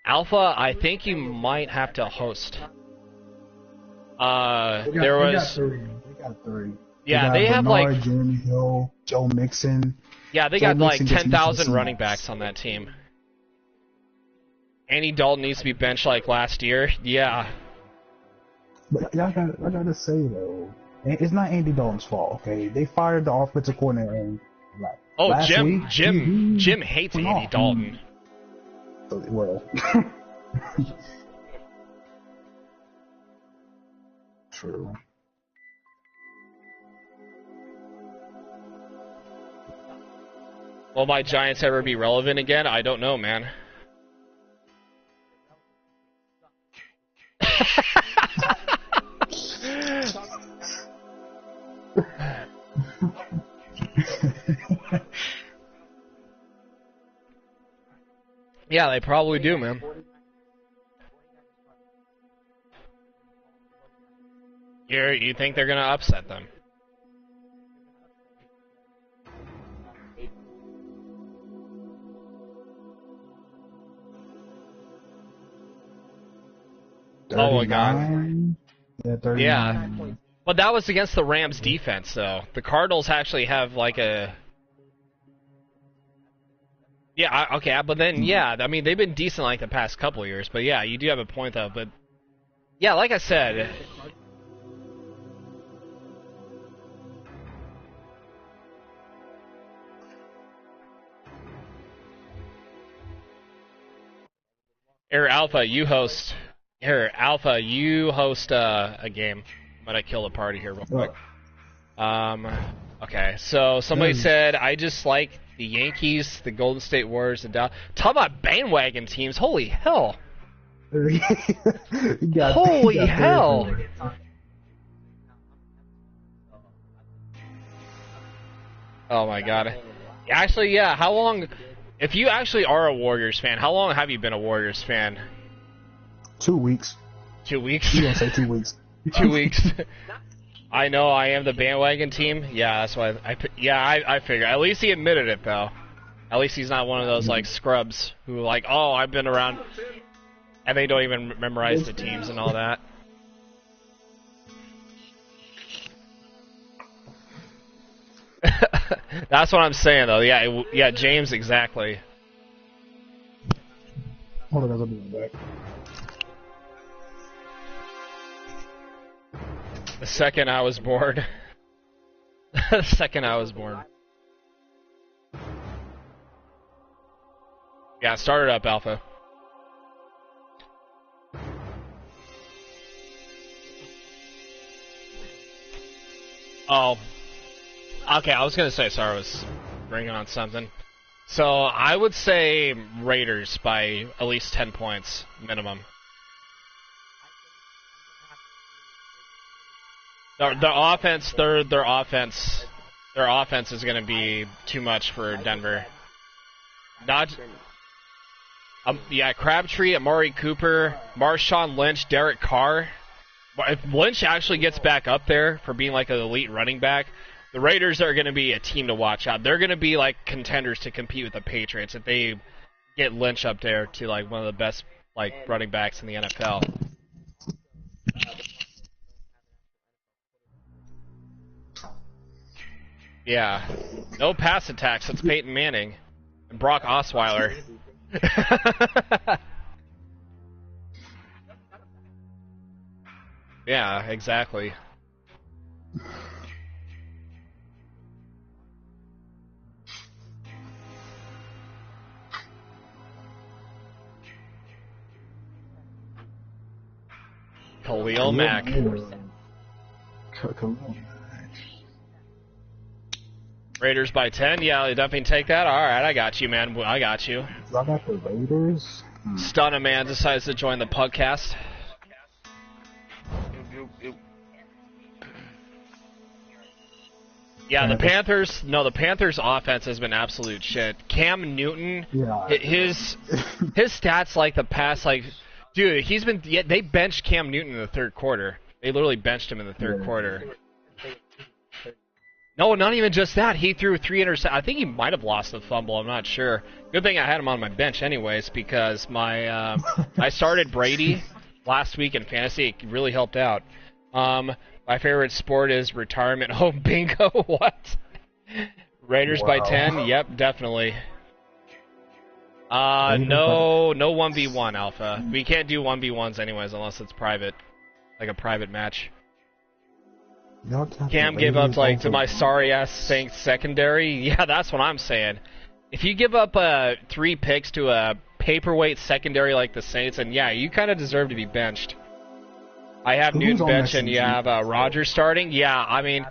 Alpha, I think you might have to host. They got 3. Yeah, they have Bernard, like Jeremy Hill, Joe Mixon. yeah, they Joe got like Mixon just needs 10,000 to running see- backs on that team. Andy Dalton needs to be benched like last year. Yeah. But I gotta say though, it's not Andy Dalton's fault. Okay, they fired the offensive coordinator like Oh, last week. Jim hates Andy Dalton. Well, true. Will my Giants ever be relevant again? I don't know, man. Yeah, they probably do, man. You think they're gonna upset them? Oh my God. Yeah, 39. Yeah. But that was against the Rams defense, though. The Cardinals actually have like a... Yeah, okay, but then, yeah, I mean, they've been decent like the past couple of years, but yeah, you do have a point, though, but... Yeah, like I said... Alpha, you host a game. I'm gonna kill the party here real quick. Okay, so somebody said, I just like the Yankees, the Golden State Warriors, the Dallas. Talk about bandwagon teams. Holy hell. Holy hell. Oh my God. Actually, yeah, how long... If you actually are a Warriors fan, how long have you been a Warriors fan? 2 weeks. 2 weeks? You don't say 2 weeks. 2 weeks. I know I am the bandwagon team. Yeah, that's why I figure. At least he admitted it, though. At least he's not one of those, like, scrubs who, like, oh, I've been around, and they don't even memorize the teams and all that. That's what I'm saying, though. Yeah, James, exactly. Hold on, I'll be right back. The second I was born. The second I was born. Yeah, start it up, Alpha. Oh. Okay, I was gonna say, sorry, I was bringing on something. So, I would say Raiders by at least 10 points, minimum. Their offense is going to be too much for Denver. Yeah, Crabtree, Amari Cooper, Marshawn Lynch, Derek Carr. If Lynch actually gets back up there for being like an elite running back, the Raiders are going to be a team to watch out. They're going to be like contenders to compete with the Patriots if they get Lynch up there to like one of the best like running backs in the NFL. Yeah. No pass attacks. It's Peyton Manning. And Brock Osweiler. Yeah, exactly. Khalil Mack. Raiders by 10? Yeah, they definitely take that. Alright, I got you, man. I got you. I got the Raiders. Stunna Man decides to join the Pug-Cast. Yeah, the Panthers offense has been absolute shit. Cam Newton, his stats like the past, like, dude, they benched Cam Newton in the third quarter. They literally benched him in the third quarter. No, not even just that. He threw 3 interceptions. I think he might have lost the fumble. I'm not sure. Good thing I had him on my bench anyways, because I started Brady last week in fantasy. It really helped out. My favorite sport is retirement home bingo. What? Raiders by 10? Yep, definitely. No 1v1 Alpha. We can't do 1v1s anyways unless it's private. Like a private match. Cam gave up to my sorry ass Saints secondary. Yeah, that's what I'm saying. If you give up 3 picks to a paperweight secondary like the Saints, and yeah, you kind of deserve to be benched. I have Newton bench and you have Rodgers starting. Yeah, I mean,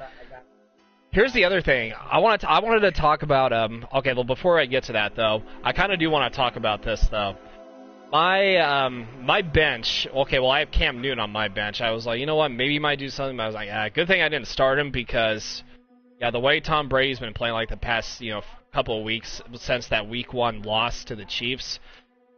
here's the other thing. I wanted to talk about. Okay, well, before I get to that though, I kind of do want to talk about this though. My bench. Okay, well, I have Cam Newton on my bench. I was like, you know what? Maybe he might do something. But I was like, good thing I didn't start him because, yeah, the way Tom Brady's been playing like the past couple of weeks since that Week 1 loss to the Chiefs.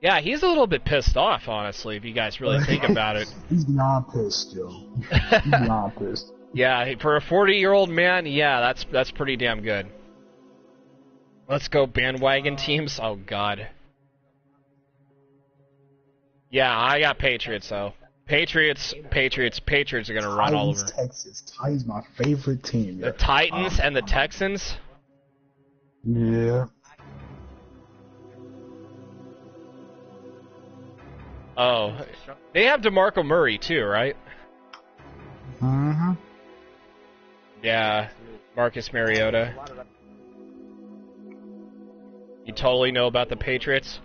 Yeah, he's a little bit pissed off, honestly, if you guys really think about it. He's beyond pissed, yo. He's beyond pissed. Yeah, for a 40-year-old man, yeah, that's pretty damn good. Let's go bandwagon teams. Oh, God. Yeah, I got Patriots, though. Patriots are going to run all over. Texas. Titans, my favorite team. The Titans and the Texans? Yeah. Oh, they have DeMarco Murray too, right? Mm-hmm. Yeah, Marcus Mariota. You totally know about the Patriots?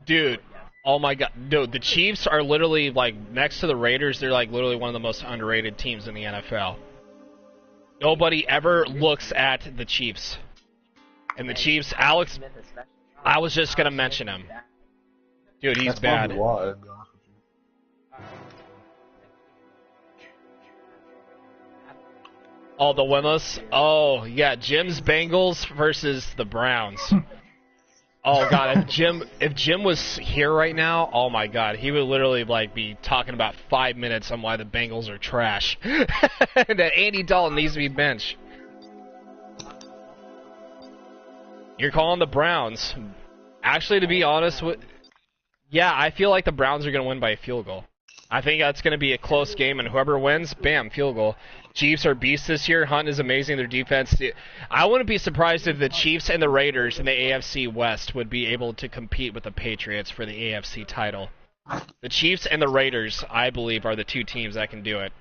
Dude, oh my God. Dude, the Chiefs are literally, like, next to the Raiders, they're, like, literally one of the most underrated teams in the NFL. Nobody ever looks at the Chiefs. And the Chiefs, Alex, I was just going to mention him. Dude, he's bad. Oh, the winless? Oh, yeah, Jim's Bengals versus the Browns. Oh, God, if Jim was here right now, oh, my God, he would literally, like, be talking about 5 minutes on why the Bengals are trash. That Andy Dalton needs to be benched. You're calling the Browns. Actually, to be honest with... Yeah, I feel like the Browns are going to win by a field goal. I think that's going to be a close game, and whoever wins, bam, field goal. Chiefs are beasts this year. Hunt is amazing. Their defense. I wouldn't be surprised if the Chiefs and the Raiders in the AFC West would be able to compete with the Patriots for the AFC title. The Chiefs and the Raiders, I believe, are the 2 teams that can do it.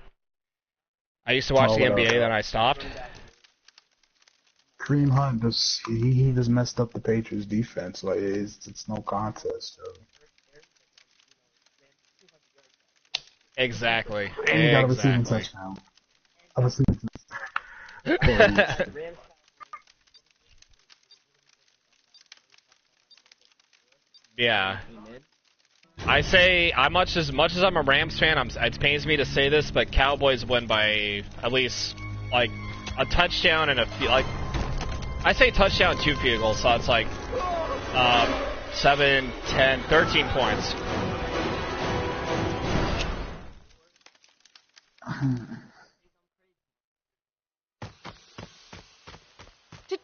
I used to watch the NBA, then I stopped. Kareem Hunt he just messed up the Patriots defense. Like it's no contest. So. Exactly. And he got a receiving touchdown. Yeah. I say, as much as I'm a Rams fan, it pains me to say this, but Cowboys win by at least, like, a touchdown and I say touchdown, 2 field goals, so it's like 7, 10, 13 points.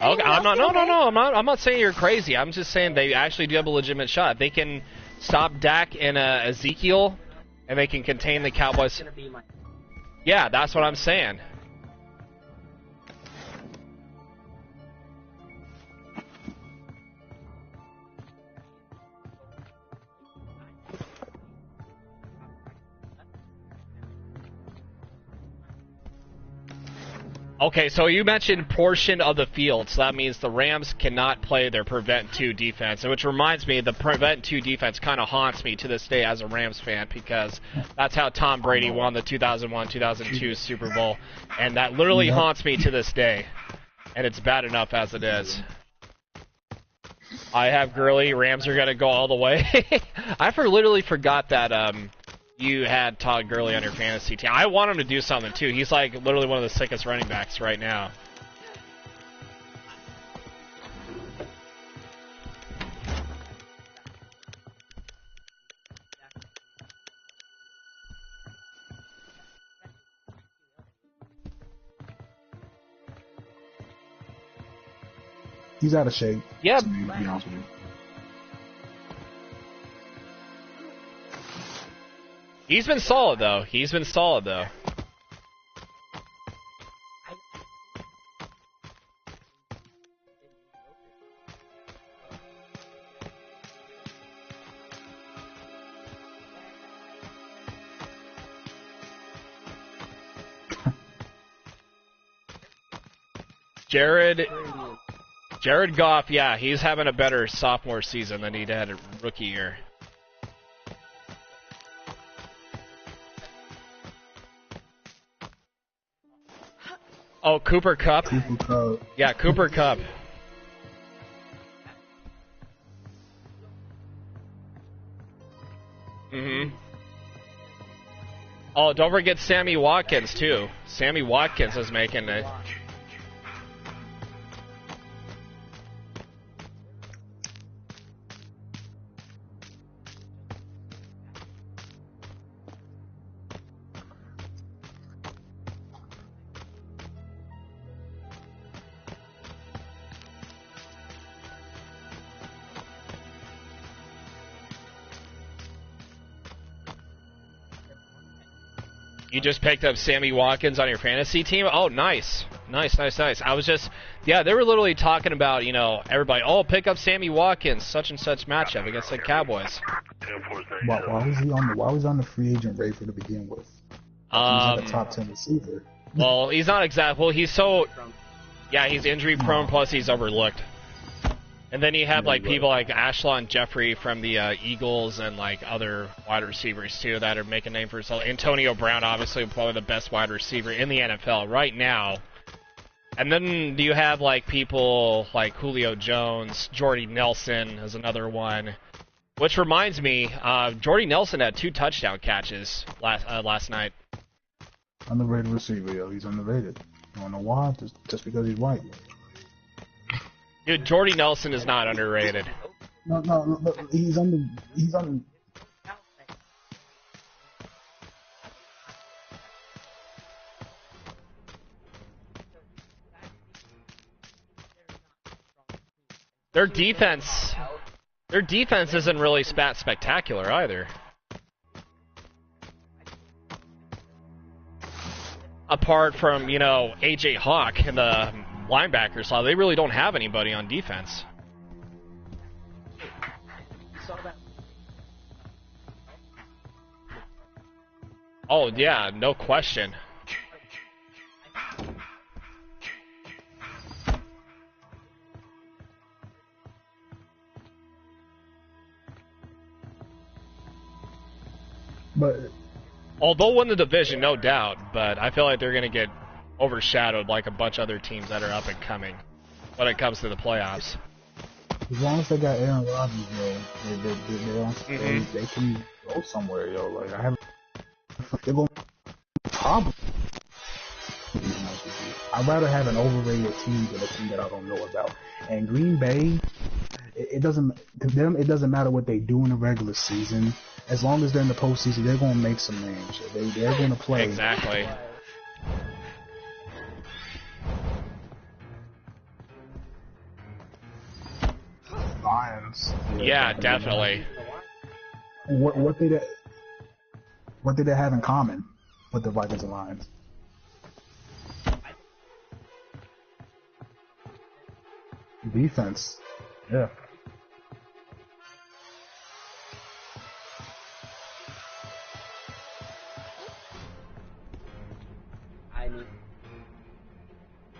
Okay, I'm not saying you're crazy. I'm just saying they actually do have a legitimate shot. If they can stop Dak and Ezekiel, and they can contain the Cowboys. Yeah, that's what I'm saying. Okay, so you mentioned portion of the field, so that means the Rams cannot play their Prevent 2 defense, which reminds me, the Prevent 2 defense kind of haunts me to this day as a Rams fan, because that's how Tom Brady won the 2001-2002 Super Bowl, and that literally haunts me to this day, and it's bad enough as it is. I have Gurley, Rams are going to go all the way. I literally forgot that you had Todd Gurley on your fantasy team. I want him to do something, too. He's, like, literally one of the sickest running backs right now. He's out of shape. Yep. To be honest with you. He's been solid though. Jared Goff, yeah, he's having a better sophomore season than he'd had a rookie year. Oh, Cooper Kupp. Yeah, Cooper Kupp. Oh, don't forget Sammy Watkins too. Sammy Watkins is making it. You just picked up Sammy Watkins on your fantasy team? Oh, nice. Nice. I was just, yeah, they were literally talking about, you know, everybody, oh, pick up Sammy Watkins, such and such matchup against the Cowboys. Why was he on the free agent rate to begin with? He's like a top 10 receiver. Well, he's not exact. Well, he's injury prone, plus he's overlooked. And then you have like people like Ashlon Jeffrey from the Eagles and like other wide receivers too that are making a name for himself. Antonio Brown, obviously probably the best wide receiver in the NFL right now. And then you have like people like Julio Jones, Jordy Nelson is another one. Which reminds me, Jordy Nelson had 2 touchdown catches last night. Underrated receiver, yo. He's underrated. You don't know why? Just because he's white. Dude, Jordy Nelson is not underrated. No, he's under. Their defense isn't really spectacular either. Apart from, you know, AJ Hawk and the linebackers, so they really don't have anybody on defense. Oh yeah, no question. But they'll win the division, no doubt, but I feel like they're going to get overshadowed like a bunch of other teams that are up and coming when it comes to the playoffs. As long as they got Aaron Rodgers, they can go somewhere, yo. Like they're going to probably. I'd rather have an overrated team than a team that I don't know about. And Green Bay, it doesn't matter what they do in the regular season. As long as they're in the postseason, they're going to make some names. They're going to play. Exactly. Lions. Yeah, definitely. What did they have in common with the Vikings and Lions? Defense. Yeah.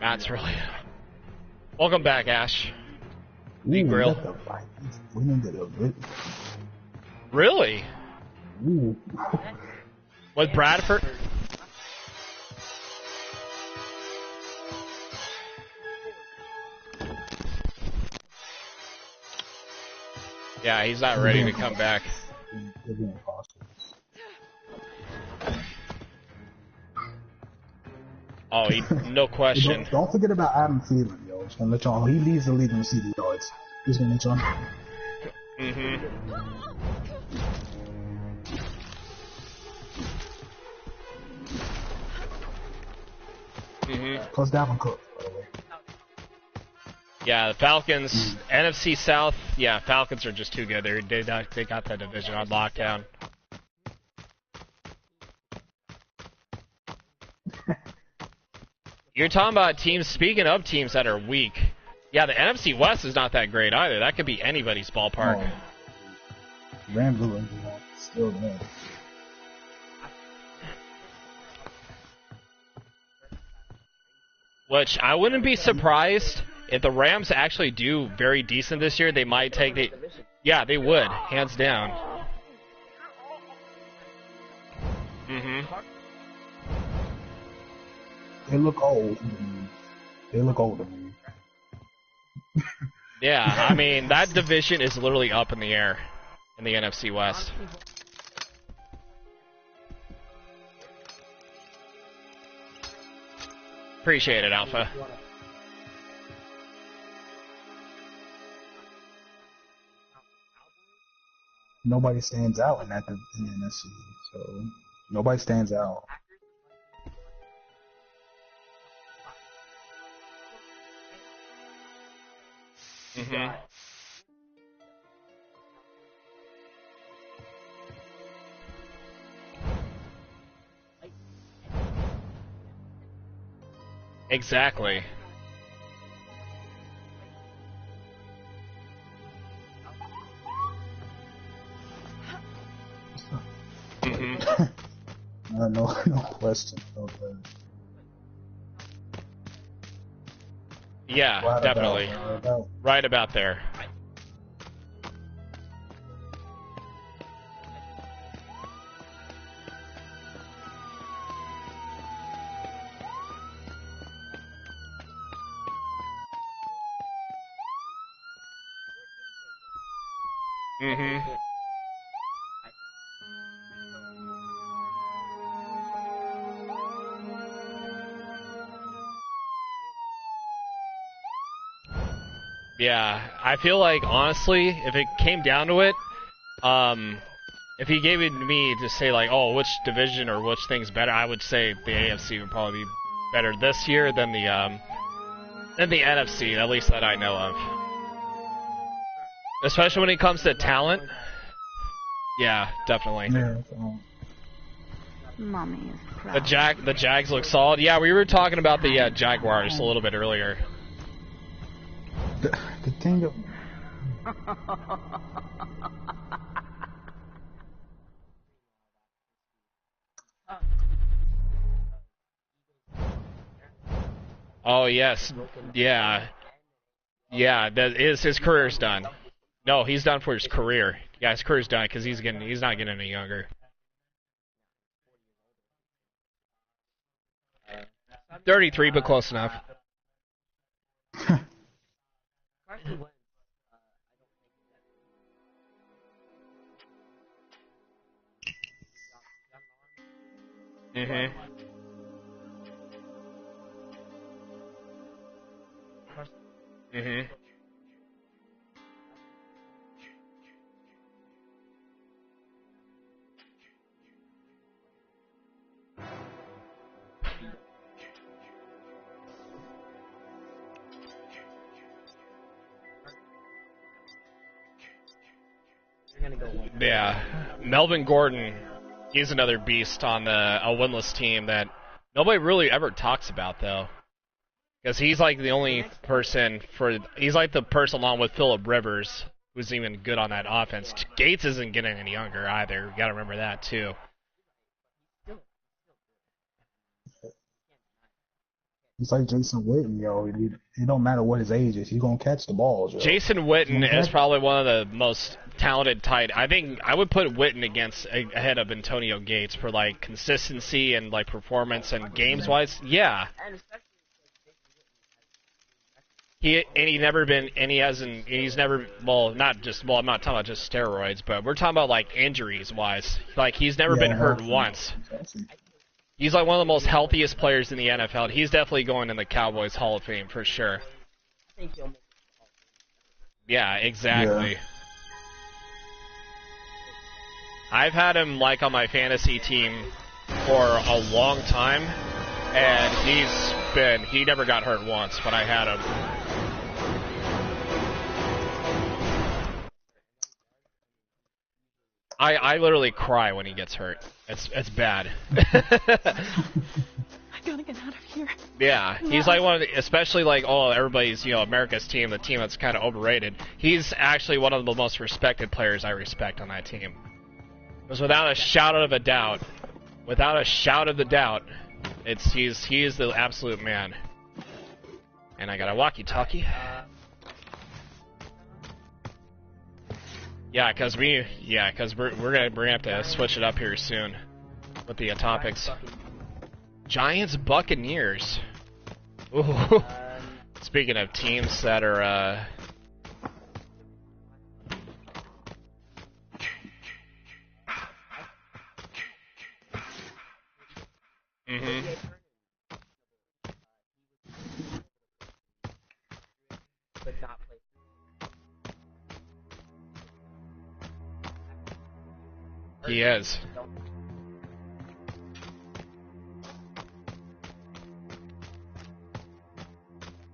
Matt's really. Welcome back, Ash. Ooh, Grill. the Vikings winning the division. Really? Ooh. With Bradford? Yeah, he's not ready to come back. They're being cautious. Oh, no question. Don't forget about Adam Thielen, yo. Just gonna let y'all. He leads the league in receiving yards. He's gonna let y'all. Plus Dalvin Cook, by the way. Yeah, the Falcons, NFC South. Yeah, Falcons are just too good. They got that division on lockdown. You're talking about teams. Speaking of teams that are weak, yeah, the NFC West is not that great either. That could be anybody's ballpark. Oh. Rams are still there. Which I wouldn't be surprised if the Rams actually do very decent this year. They might take the, yeah, they would, hands down. They look old. They look older. Yeah, I mean that division is literally up in the air in the NFC West. Appreciate it, Alpha. Nobody stands out in that in the NFC, so nobody stands out. Exactly. No question. Okay. Yeah, Right definitely. Right about there. Yeah, I feel like, honestly, if it came down to it, if he gave it to me to say, like, oh, which division or which thing's better, I would say the AFC would probably be better this year than the NFC, at least that I know of. Especially when it comes to talent. Yeah, definitely. Yeah, Mommy is proud. The Jags look solid. Yeah, we were talking about the Jaguars a little bit earlier. the thing of Oh yes, yeah, that is his career's done. No, he's done for his career. Yeah, his career's done because he's not getting any younger. 33, but close enough. Yeah, Melvin Gordon, he's another beast on a winless team that nobody really ever talks about, though. Because he's like the only person he's like the person along with Phillip Rivers who's even good on that offense. Gates isn't getting any younger either. We gotta remember that, too. It's like Jason Witten, yo. It don't matter what his age is. He's going to catch the balls, yo. Jason Witten is probably one of the most talented tight. I think I would put Witten ahead of Antonio Gates for, like, consistency and, like, performance and games-wise. Yeah. He's never, well, I'm not talking about just steroids, but we're talking about, like, injuries-wise. Like, he's never been hurt once. He's like one of the most healthiest players in the NFL. He's definitely going in the Cowboys Hall of Fame for sure. Yeah, exactly. Yeah. I've had him like on my fantasy team for a long time, and he never got hurt once, but I had him. I literally cry when he gets hurt. It's bad. I gotta get out of here. Yeah, he's like one of the, especially like, oh, everybody's, America's team, the team that's kind of overrated. He's actually one of the most respected players I respect on that team. Because without a shout of a doubt, he is the absolute man. And I got a walkie-talkie. Yeah, because we're gonna have to switch it up here soon with the topics. Giants Buccaneers. Ooh. Speaking of teams that are He is.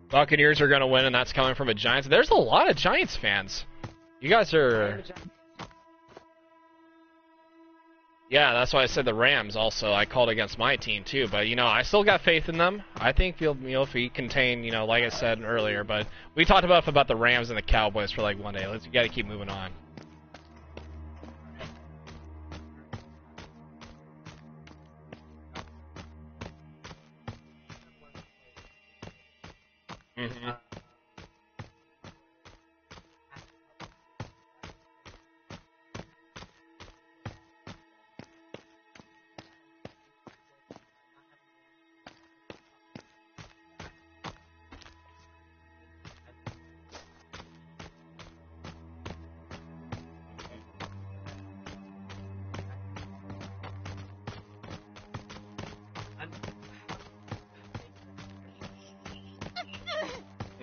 Buccaneers are going to win, and that's coming from a Giants. There's a lot of Giants fans. You guys are... Yeah, that's why I said the Rams also. I called against my team, too. But, I still got faith in them. I think, if we contain, like I said earlier. But we talked about the Rams and the Cowboys for, like, one day. We got to keep moving on. Mm-hmm.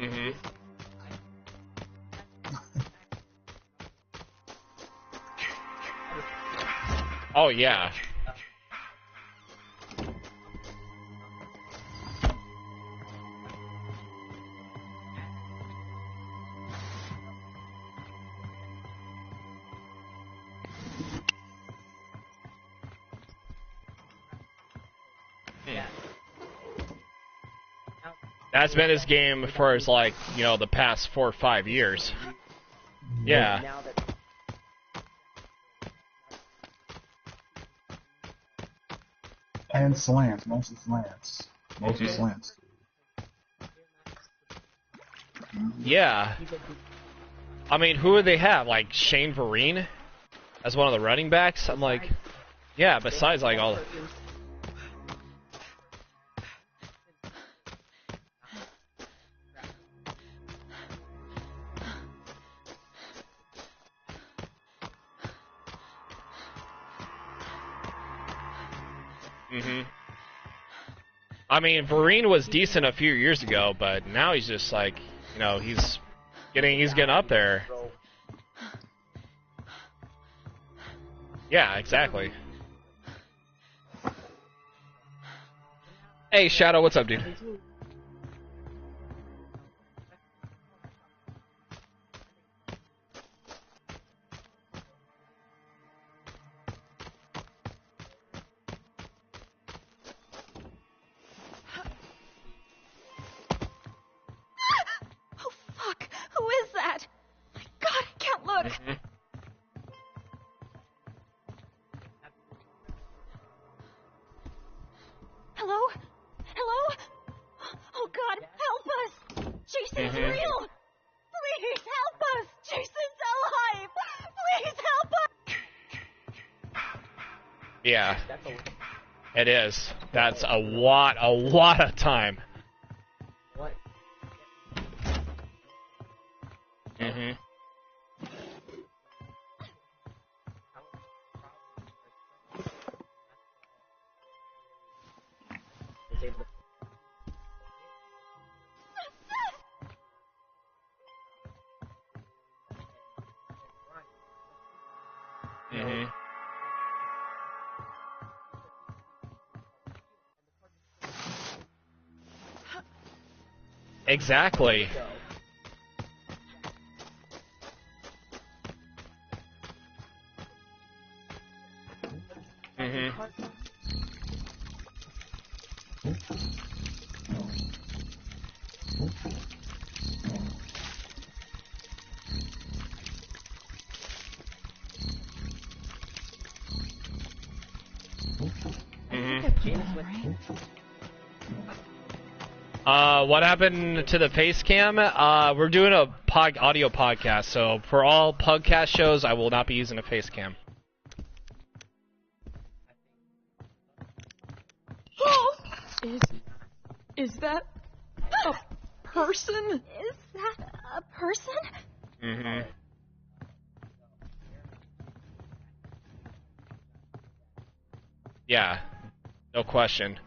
Mm-hmm. Oh, yeah. That's been his game for his, the past 4 or 5 years. Yeah. And slants, mostly slants. Mostly slants. Yeah. I mean, who would they have? Like, Shane Vereen as one of the running backs? I'm like, yeah, besides, like, all... I mean, Vereen was decent a few years ago, but now he's just like, he's getting up there. Yeah, exactly. Hey, Shadow, what's up, dude? Yeah, it is. That's a lot of time. Mm-hmm. Mm-hmm. Exactly. Mm-hmm. What happened to the face cam? We're doing a audio podcast, so for all Pug-Cast shows, I will not be using a face cam. Is that a person? Is that a person? Mm-hmm. Yeah, no question.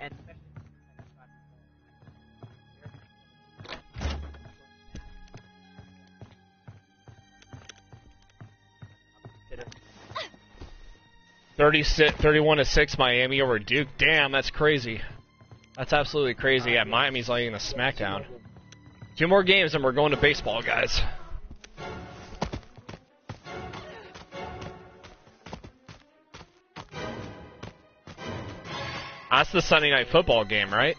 $36, 31-6 Miami over Duke. Damn, that's crazy. That's absolutely crazy. Yeah, Miami's laying a smackdown. 2 more games and we're going to baseball, guys. That's the Sunday Night Football game, right?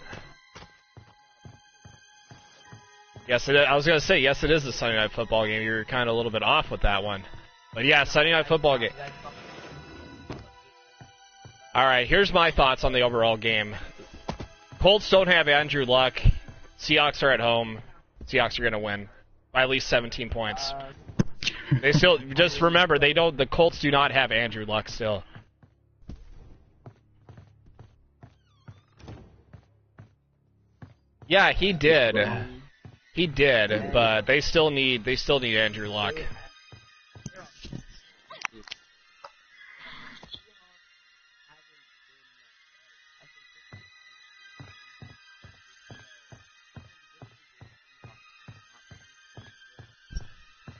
Yes, I was going to say, yes, it is the Sunday Night Football game. You're kind of a little bit off with that one. But yeah, Sunday Night Football game. Alright, here's my thoughts on the overall game. Colts don't have Andrew Luck. Seahawks are at home. Seahawks are going to win by at least 17 points. They still, just remember, the Colts do not have Andrew Luck still. Yeah, he did. He did, but they still need Andrew Luck.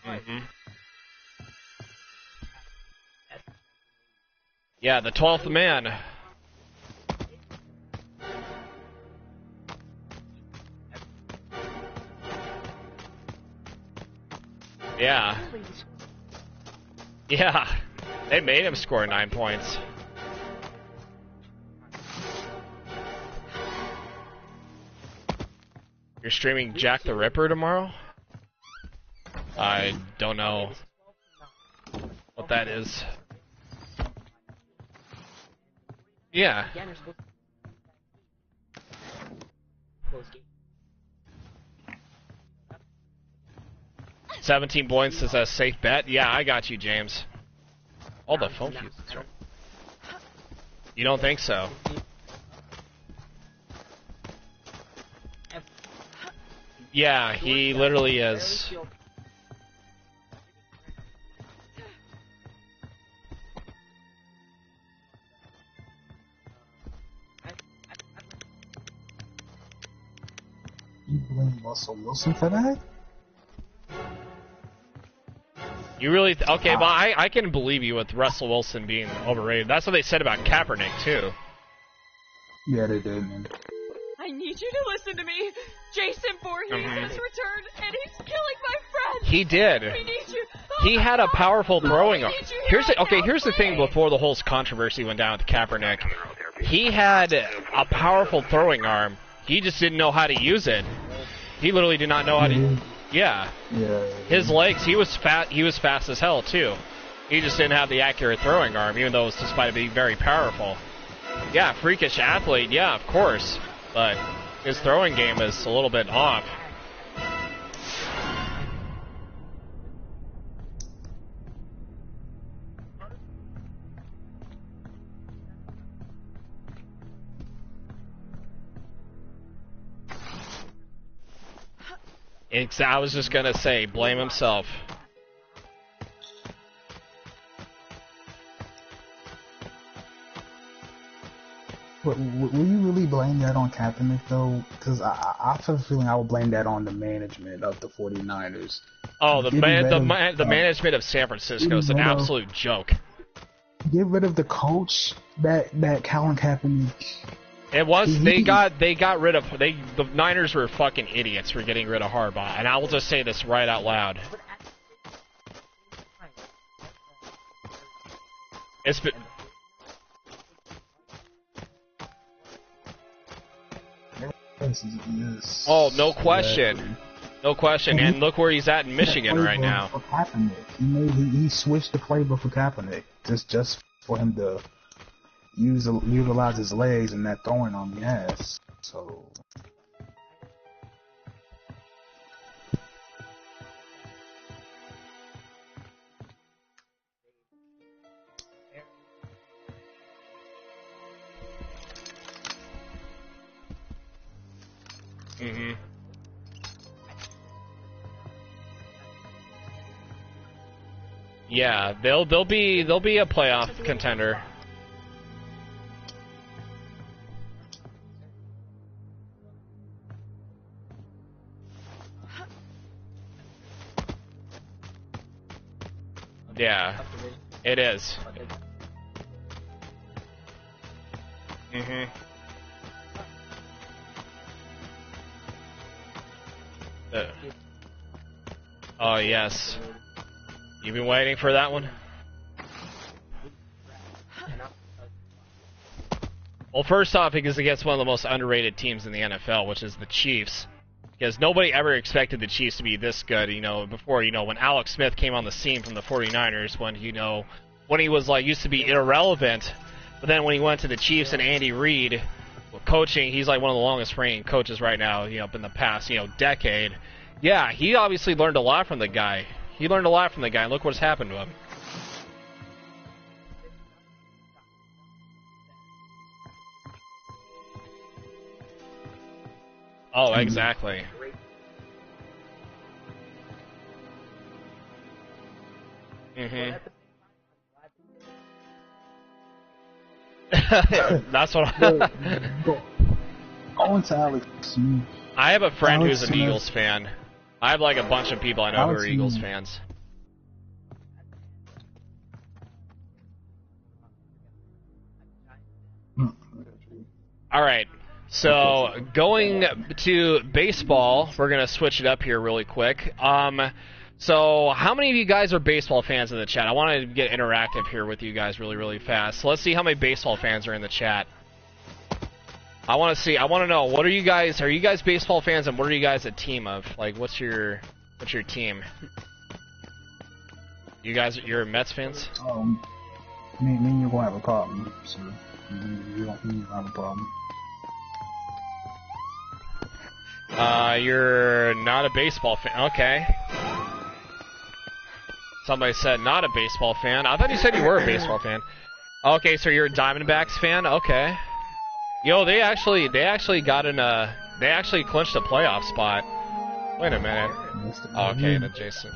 Mm-hmm. Yeah, the 12th man. Yeah. Yeah. They made him score 9 points. You're streaming Jack the Ripper tomorrow? I don't know what that is. Yeah. 17 points is a safe bet? Yeah, I got you, James. All the phone fuses. You don't think so? Yeah, he literally is. You blame Russell Wilson for that? You really... okay, but I can believe you with Russell Wilson being overrated. That's what they said about Kaepernick, too. Yeah, they did, man. I need you to listen to me. Jason Voorhees has returned, and he's killing my friends. He did. We need you. He had a powerful throwing arm. Here's the Please. thing before the whole controversy went down with Kaepernick. He had a powerful throwing arm. He just didn't know how to use it. He literally did not know how to... Yeah. His legs, he was fast as hell, too. He just didn't have the accurate throwing arm, even though it was despite being very powerful. Yeah, freakish athlete, yeah, of course. But his throwing game is a little bit off. I was just gonna say, blame himself. But will you really blame that on Kaepernick, though? Because I have a feeling I would blame that on the management of the 49ers. Oh, the management of San Francisco is an absolute joke. Get rid of the coach that Colin Kaepernick... It was they got rid of the Niners were fucking idiots for getting rid of Harbaugh, and I will just say this right out loud. Yes. Oh, no question. Exactly. No question. And look where he's at in Michigan right now. For Kaepernick. He switched the playbook for Kaepernick just for him to utilize his legs and that throwing on the ass. So. Mm-hmm. Yeah, they'll be a playoff contender. Yeah, it is. Mm-hmm. Oh, yes. You've been waiting for that one? Well, first off, because against one of the most underrated teams in the NFL, which is the Chiefs. Because nobody ever expected the Chiefs to be this good, before, when Alex Smith came on the scene from the 49ers, when he was, used to be irrelevant, but then when he went to the Chiefs and Andy Reid, coaching, he's, one of the longest reigning coaches right now, in the past, decade. Yeah, he obviously learned a lot from the guy. And look what's happened to him. Oh, exactly. Mm-hmm. That's what Going to Alex Smith. I have a friend Alex who's an Smith. Eagles fan. I have a bunch of people I know who are Eagles fans. Alright, so going to baseball, we're going to switch it up here really quick. So how many of you guys are baseball fans in the chat? I want to get interactive here with you guys really, really fast. So let's see how many baseball fans are in the chat. I want to know, what are you guys baseball fans, and what are you guys a team of? What's your team? You're Mets fans? Me and you gonna have a problem, so you don't have a problem. You're not a baseball fan. Okay. Somebody said not a baseball fan. I thought you said you were a baseball fan. Okay, so you're a Diamondbacks fan? Okay. Yo, they actually got they actually clinched a playoff spot. Wait a minute. Okay, adjacent.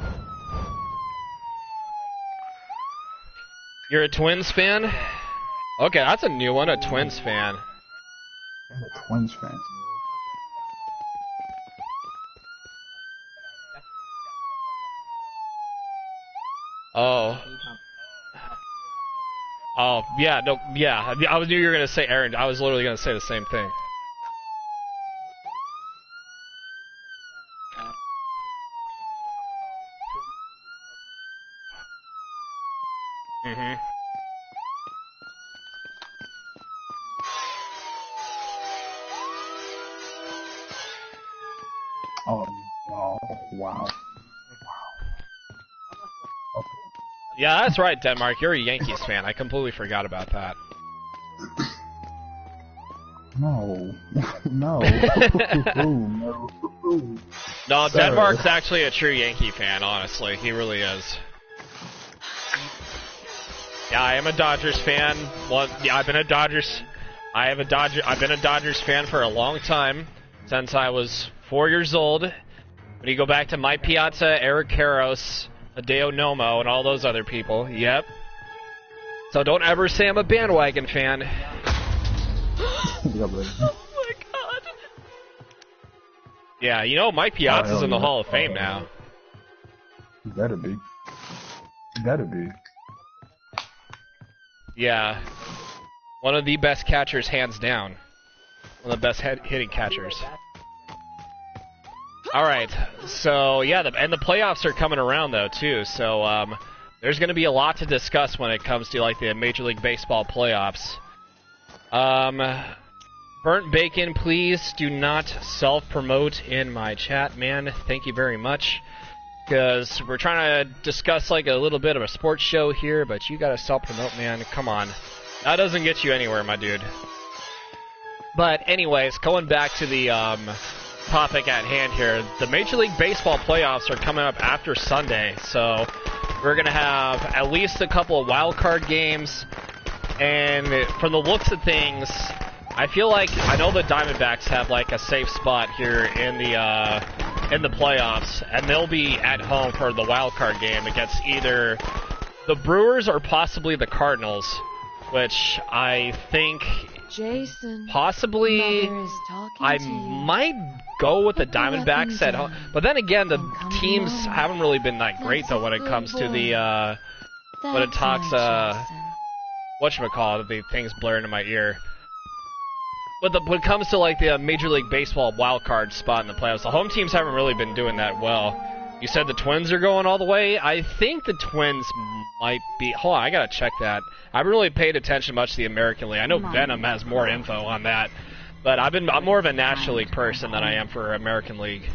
You're a Twins fan? Okay, that's a new one, a Twins fan. I'm a Twins fan. Oh. Oh, yeah, no, yeah. I knew you were going to say Aaron. I was literally going to say the same thing. Mm-hmm. Oh, wow. Okay. Yeah, that's right, Denmark. You're a Yankees fan. I completely forgot about that. No. No. No. No, Sir. Denmark's actually a true Yankee fan, honestly. He really is. Yeah, I am a Dodgers fan. Well, yeah, I've been a Dodgers fan for a long time, since I was 4 years old. When you go back to Mike Piazza, Eric Karros, Hideo Nomo, and all those other people. Yep. So don't ever say I'm a bandwagon fan. Oh my god. Yeah, Mike Piazza's in the Hall of Fame now. You better be. You better be. Yeah. One of the best catchers, hands down. One of the best hitting catchers. Alright, so yeah, and the playoffs are coming around though too, so there's going to be a lot to discuss when it comes to the Major League Baseball playoffs. Burnt bacon, please do not self-promote in my chat, man. Thank you very much. Because we're trying to discuss like a little bit of a sports show here, but you gotta self-promote, man. Come on. That doesn't get you anywhere, my dude. But anyways, going back to the topic at hand here, the Major League Baseball playoffs are coming up after Sunday, so we're gonna have at least a couple of wild card games, and from the looks of things, I feel like I know the Diamondbacks have like a safe spot here in the playoffs, and they'll be at home for the wild card game against either the Brewers or possibly the Cardinals, which I think Jason, possibly Mother is talking I to you. might go with the Put the Diamondbacks weapons at home. down But then again, the and come teams along. haven't really been that great That's though a when it good comes to boy. the when it That's talks my Jason. whatchamacallit, the things blaring in my ear. But when it comes to like the Major League Baseball wild card spot in the playoffs, the home teams haven't really been doing that well. You said the Twins are going all the way. I think the Twins might be. Hold on, I gotta check that. I haven't really paid attention much to the American League. I know Venom has more info on that, but I'm more of a National League person than I am for American League.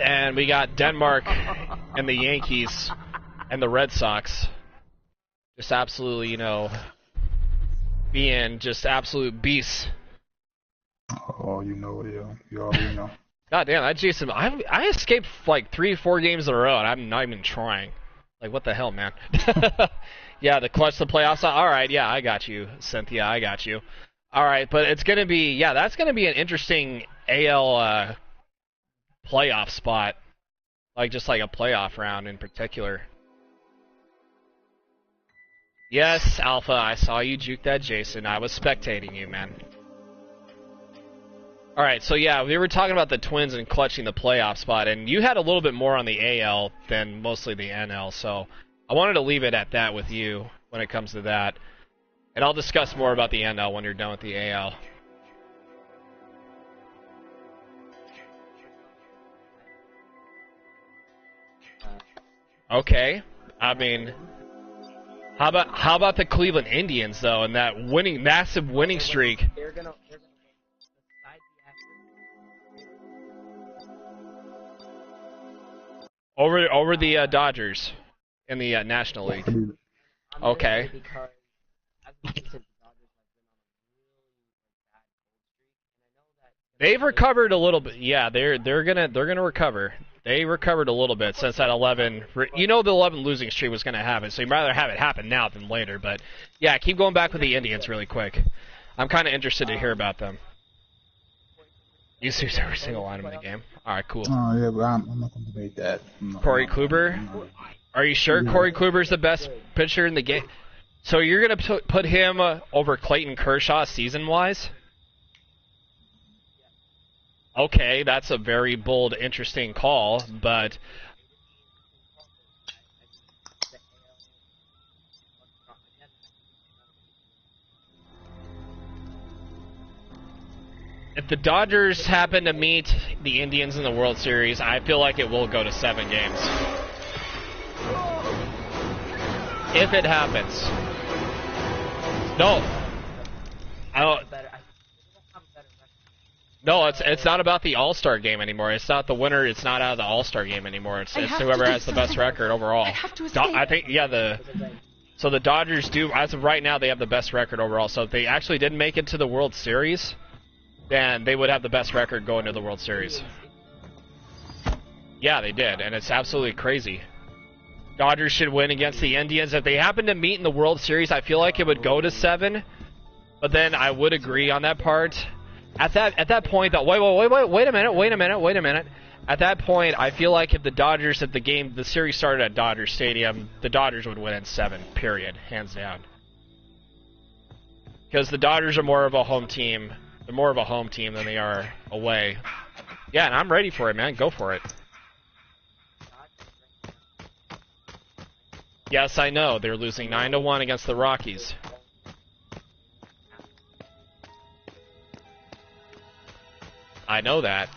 And we got Denmark and the Yankees and the Red Sox. Just absolutely, being just absolute beasts. Oh, you know, yeah. You already know. God damn, that Jason, I escaped like 3-4 games in a row, and I'm not even trying. Like, what the hell, man? Yeah, the clutch, the playoffs. All right, yeah, I got you, Cynthia, I got you. All right, but it's going to be, yeah, that's going to be an interesting AL playoff spot. Like, just like a playoff round in particular. Yes, Alpha, I saw you juke that Jason. I was spectating you, man. Alright, so yeah, we were talking about the Twins and clutching the playoff spot, and you had a little bit more on the AL than mostly the NL, so I wanted to leave it at that with you when it comes to that. And I'll discuss more about the NL when you're done with the AL. Okay, I mean, how about the Cleveland Indians though, and that massive winning streak? Over the Dodgers in the National League. Okay. They've recovered a little bit. Yeah, they're gonna recover. They recovered a little bit since that 11. The 11 losing streak was gonna happen. So you'd rather have it happen now than later. But yeah, keep going back with the Indians really quick. I'm kind of interested to hear about them. You use every single item in the game. All right, cool. Oh, yeah, but I'm not going to debate that. Corey Kluber? Are you sure Corey Kluber's the best pitcher in the game? So you're going to put him over Clayton Kershaw season-wise? Okay, that's a very bold, interesting call, but... If the Dodgers happen to meet the Indians in the World Series, I feel like it will go to 7 games. If it happens. No. I don't... No, it's not about the All-Star game anymore. It's not the winner. It's not out of the All-Star game anymore. It's whoever has the best record overall. I think, yeah, so the Dodgers do, as of right now, they have the best record overall. So if they actually did make it to the World Series, then they would have the best record going to the World Series. Yeah, they did, and it's absolutely crazy. Dodgers should win against the Indians. If they happen to meet in the World Series, I feel like it would go to 7. But then I would agree on that part. At that point, though, wait a minute. At that point, I feel like if the series started at Dodger Stadium, the Dodgers would win in 7. Period, hands down. Because the Dodgers are more of a home team. They're more of a home team than they are away. Yeah, and I'm ready for it, man. Go for it. Yes, I know. They're losing 9-1 against the Rockies. I know that.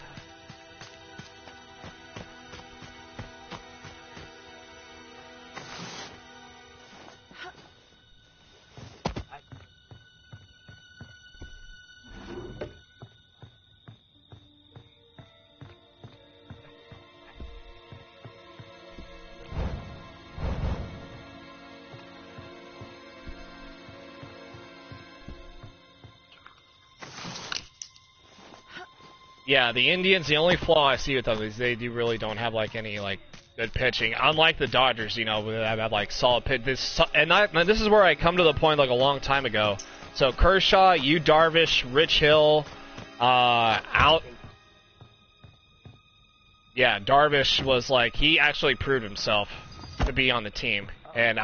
Yeah, the Indians, the only flaw I see with them is they really don't have, like, any, like, good pitching. Unlike the Dodgers, you know, that have, like, solid pitch. This is where I come to the point, like, a long time ago. So, Kershaw, Yu Darvish, Rich Hill, Yeah, Darvish was, like, he actually proved himself to be on the team. And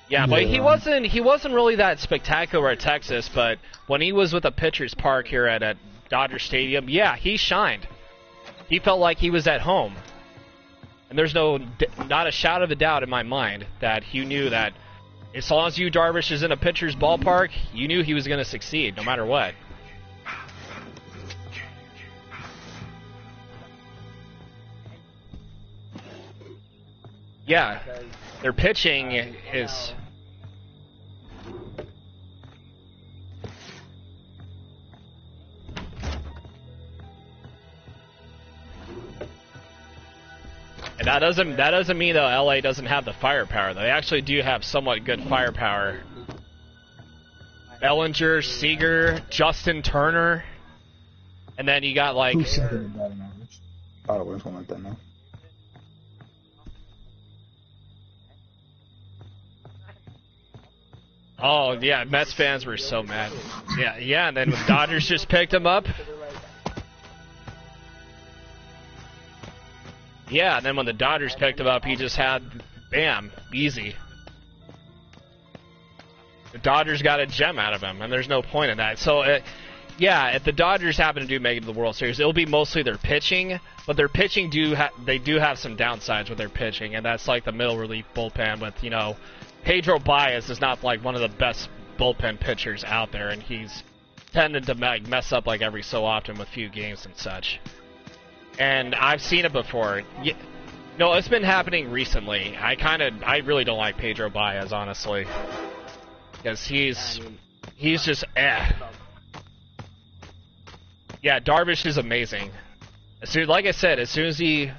yeah, but he wasn't really that spectacular at Texas, but when he was with the Pitchers Park here at Dodger Stadium, yeah, he shined. He felt like he was at home. And there's not a shadow of a doubt in my mind that he knew that as long as Yu Darvish is in a pitcher's ballpark, you knew he was going to succeed no matter what. Yeah, their pitching is... And that doesn't mean, though, LA doesn't have the firepower. They actually do have somewhat good firepower. Bellinger, Seager, Justin Turner, and then you got, like... Who's second in batting average? I always want that now. Oh, yeah, Mets fans were so mad. Yeah, and then when Dodgers just picked him up. Yeah, and then when the Dodgers picked him up, he just had, bam, easy. The Dodgers got a gem out of him, and there's no point in that. So, yeah, if the Dodgers happen to make it to the World Series, it'll be mostly their pitching, but their pitching they do have some downsides with their pitching, and that's like the middle relief bullpen with, you know, Pedro Baez is not like one of the best bullpen pitchers out there, and he's tended to mess up like every so often with few games and such. And I've seen it before. No, it's been happening recently. I really don't like Pedro Baez, honestly, because he's just Yeah, Darvish is amazing. Like I said, as soon as he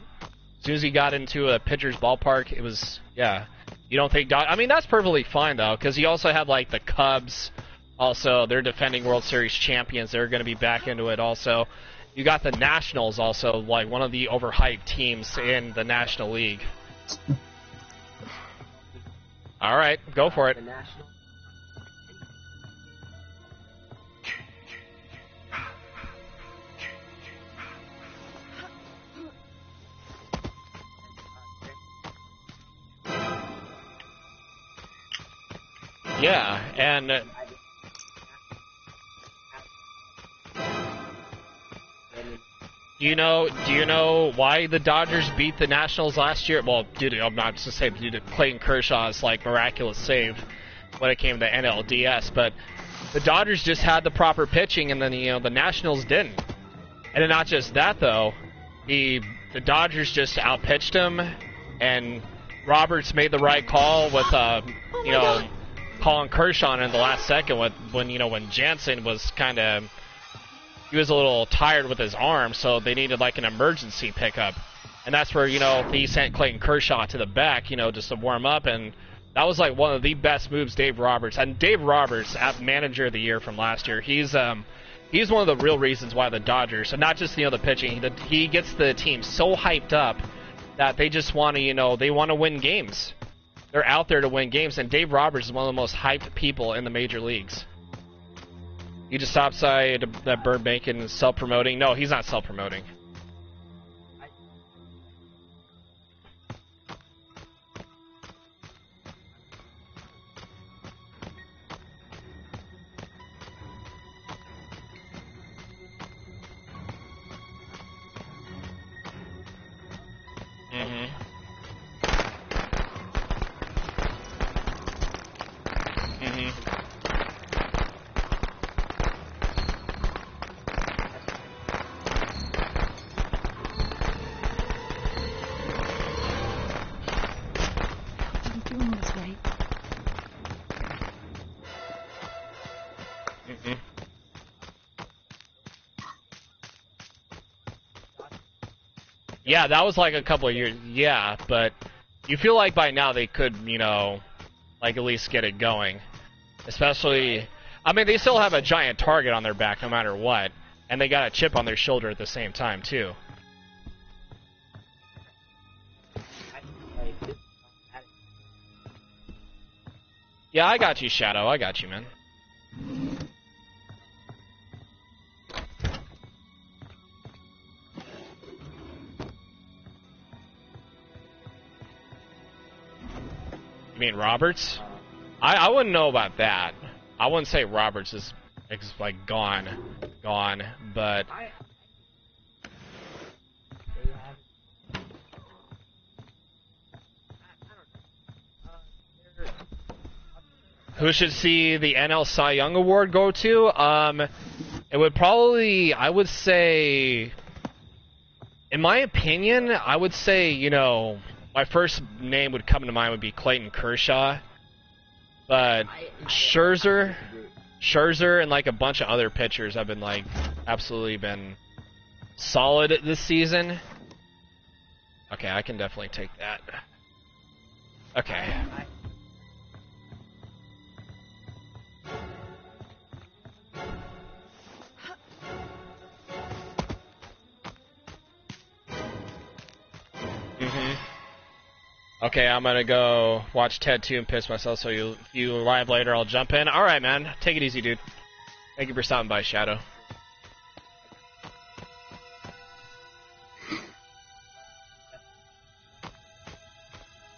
got into a pitcher's ballpark, it was You don't think I mean, that's perfectly fine, though, because you also have, like, the Cubs. Also, they're defending World Series champions. They're going to be back into it also. You got the Nationals also, like, one of the overhyped teams in the National League. All right, go for it. Yeah, and do you know why the Dodgers beat the Nationals last year? Well, I'm not just saying due to Clayton Kershaw's, like, miraculous save when it came to NLDS, but the Dodgers just had the proper pitching, and then the Nationals didn't. And then not just that, though, the Dodgers just outpitched them, and Roberts made the right call with calling Kershaw in the last second when Jansen was he was a little tired with his arm, so they needed like an emergency pickup. And that's where, he sent Clayton Kershaw to the back, just to warm up, and that was like one of the best moves Dave Roberts. And Dave Roberts, manager of the year from last year, he's one of the real reasons why the Dodgers, and not just the pitching, he gets the team so hyped up that they just want to, they want to win games. They're out there to win games, and Dave Roberts is one of the most hyped people in the major leagues. You just stop side that Bird Bacon is self-promoting. No, he's not self-promoting. Yeah, that was like a couple of years. Yeah, but you feel like by now they could, like at least get it going. Especially, I mean, they still have a giant target on their back no matter what, and they got a chip on their shoulder at the same time too. Yeah, I got you, Shadow. I got you, man. You mean Roberts? I wouldn't know about that. I wouldn't say Roberts is like gone, but who should see the NL Cy Young Award go to? It would probably, I would say, in my opinion, I would say, you know, my first name would come to mind would be Clayton Kershaw, but Scherzer, and like a bunch of other pitchers have been like absolutely been solid this season. Okay, I can definitely take that. Okay. Okay, I'm gonna go watch Ted 2 and piss myself, so if you arrive later, I'll jump in. Alright, man. Take it easy, dude. Thank you for stopping by, Shadow.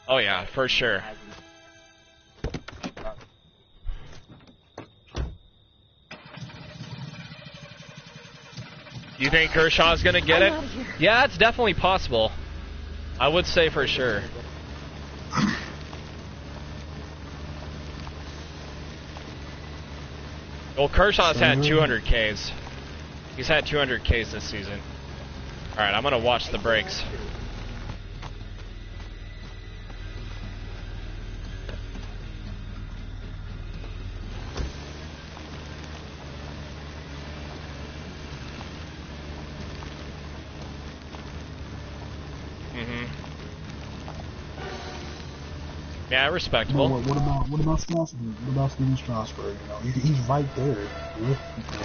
Oh yeah, for sure. You think Kershaw's gonna get it? Yeah, it's definitely possible. I would say for sure. Well, Kershaw's had 200 Ks. He's had 200 Ks this season. Alright, I'm gonna watch the breaks. Yeah, respectable. What about Strasburg? What about Steven Strasburg? You know, he's right there with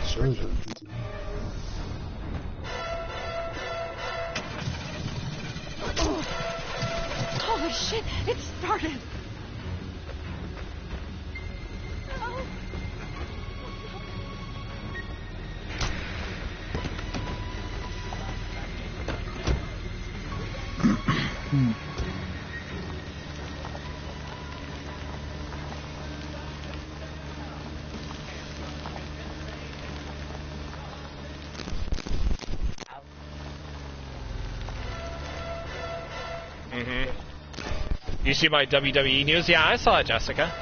Scherzer. Holy shit! It started. You see my WWE news? Yeah, I saw it, Jessica.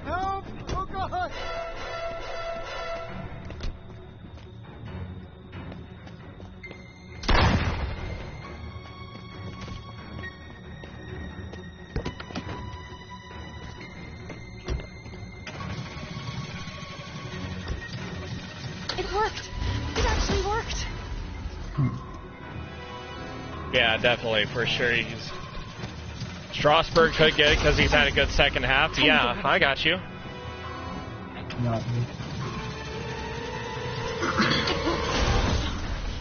Help! Oh God! It worked. It actually worked. Yeah, definitely, for sure. Strasburg could get it because he's had a good second half. Yeah, I got you.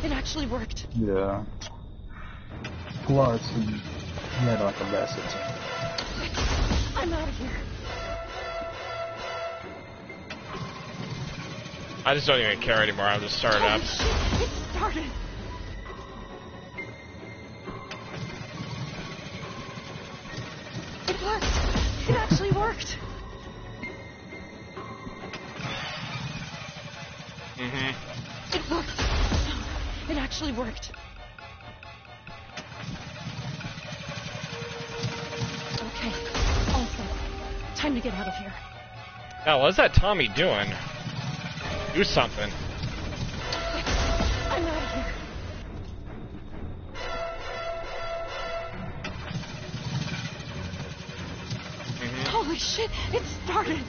It actually worked. Yeah. Plus, he had like a best attempt. I'm out of here. I just don't even care anymore. I'll just start it up. Holy shit, it started. It worked. It actually worked. It worked. It actually worked. Time to get out of here. Now, what's that Tommy doing? Do something. I'm out of here. Holy shit, it started.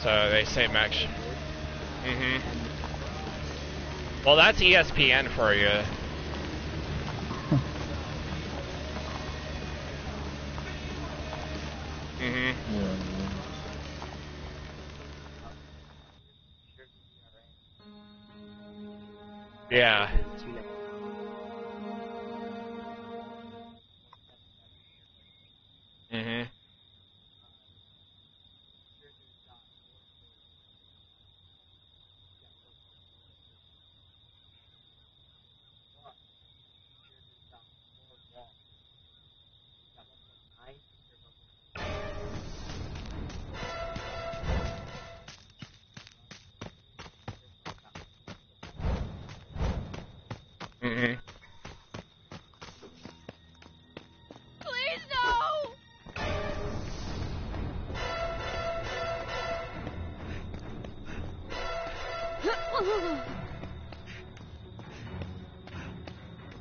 So they say Max. Well, that's ESPN for you. Yeah. Please no!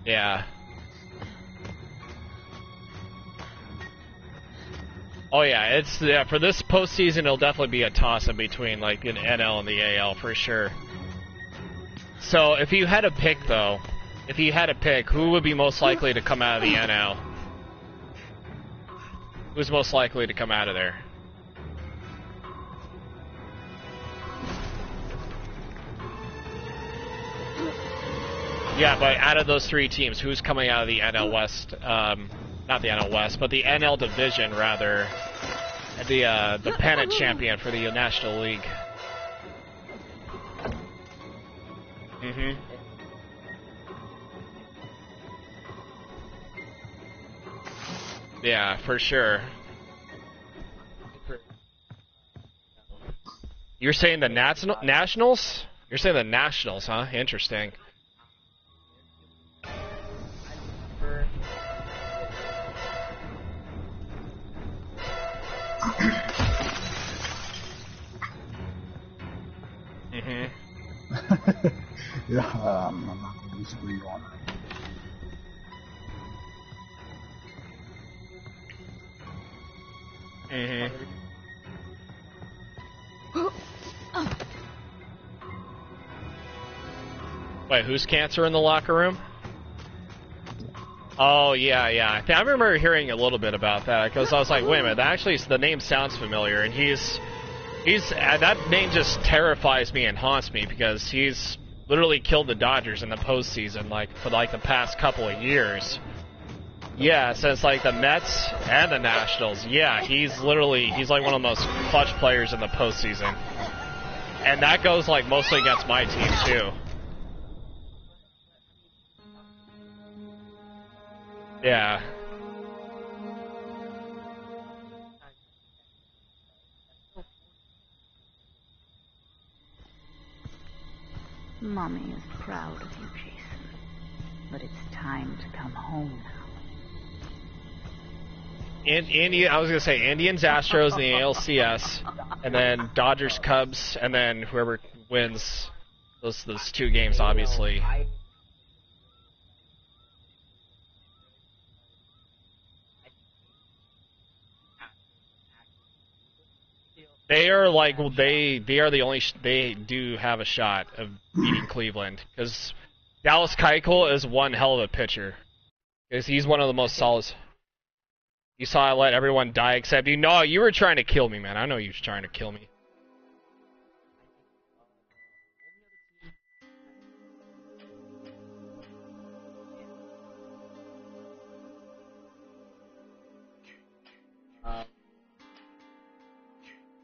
Yeah. Oh yeah, it's for this postseason. It'll definitely be a toss-up between like an NL and the AL for sure. So if you had to pick, though, who would be most likely to come out of the NL? Who's most likely to come out of there? Yeah, but out of those three teams, who's coming out of the NL West? Not the NL West, but the NL division, rather. The pennant champion for the National League. Yeah, for sure. You're saying the Nationals? You're saying the Nationals, huh? Interesting. Yeah, I'm not going to disagree on that. Wait, who's cancer in the locker room? Oh, yeah. I remember hearing a little bit about that, because I was like, wait a minute, actually, the name sounds familiar, and he's that name just terrifies me and haunts me, because he's literally killed the Dodgers in the postseason, for the past couple of years. Yeah, since like the Mets and the Nationals. Yeah, he's like one of the most clutch players in the postseason. And that goes like mostly against my team too. Yeah. Mommy is proud of you, Jason. But it's time to come home now. I was gonna say Indians, Astros, in the ALCS, and then Dodgers, Cubs, and then whoever wins those two games, obviously. They are like they are the only they do have a shot of beating Cleveland, because Dallas Keuchel is one hell of a pitcher, because he's one of the most solid. You saw I let everyone die except you. No, you were trying to kill me, man. I know you were trying to kill me.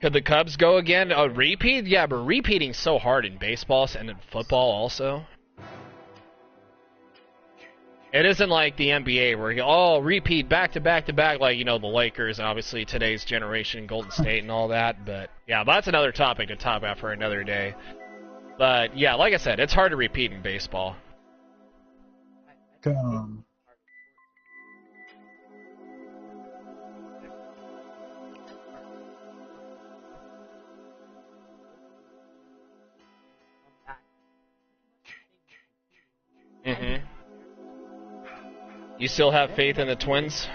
Could the Cubs go again? A repeat? Yeah, but repeating's so hard in baseball and in football also. It isn't like the NBA where you repeat back to back to back, like, the Lakers, obviously today's generation, Golden State and all that. But yeah, that's another topic to talk about for another day. But yeah, like I said, it's hard to repeat in baseball. You still have faith in the Twins?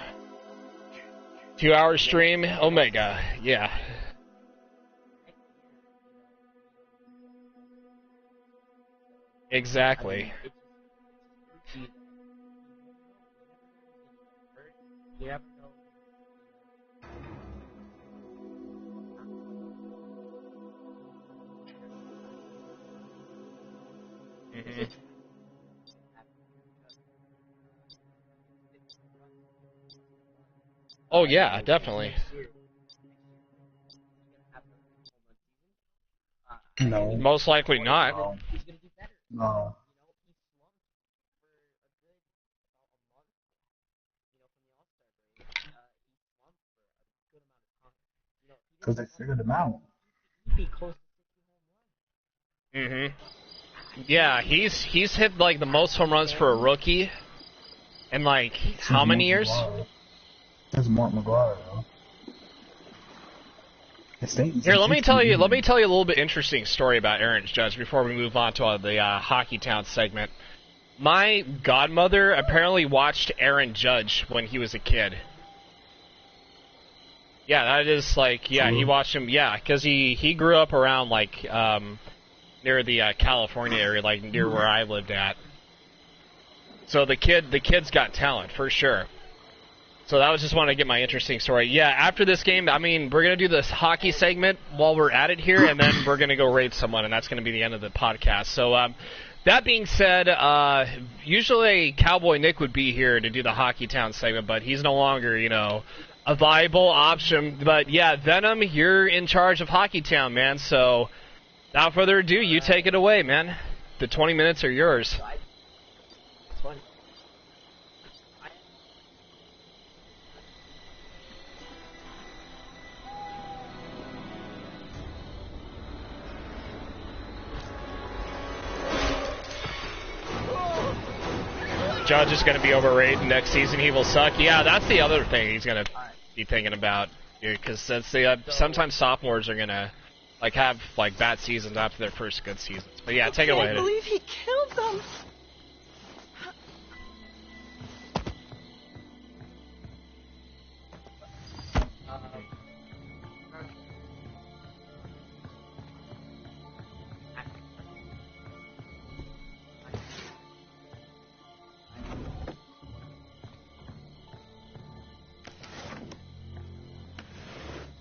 2-hour stream, Omega, yeah. Exactly. Oh yeah, definitely. No. Most likely not. No. Because they figured him out. Yeah, he's hit like the most home runs for a rookie in like how many years? That's Mark McGuire, though. Here, let me tell you a little bit interesting story about Aaron Judge before we move on to the Hockey Town segment. My godmother apparently watched Aaron Judge when he was a kid. Yeah, that is like, yeah, he watched him, yeah, because he grew up around like near the California area, like near where I lived at. So the kid's got talent for sure. So that was just want to get my interesting story. Yeah, after this game, I mean, we're going to do this hockey segment while we're at it here, and then we're going to go raid someone, and that's going to be the end of the podcast. So that being said, usually Cowboy Nick would be here to do the Hockey Town segment, but he's no longer, you know, a viable option. But yeah, Venom, you're in charge of Hockey Town, man. So without further ado, you take it away, man. The 20 minutes are yours. Judge is going to be overrated next season. He will suck. Yeah, that's the other thing he's going to be thinking about, because that's the sometimes sophomores are going to like have like bad seasons after their first good seasons. But yeah, take it away. I can't believe he killed them.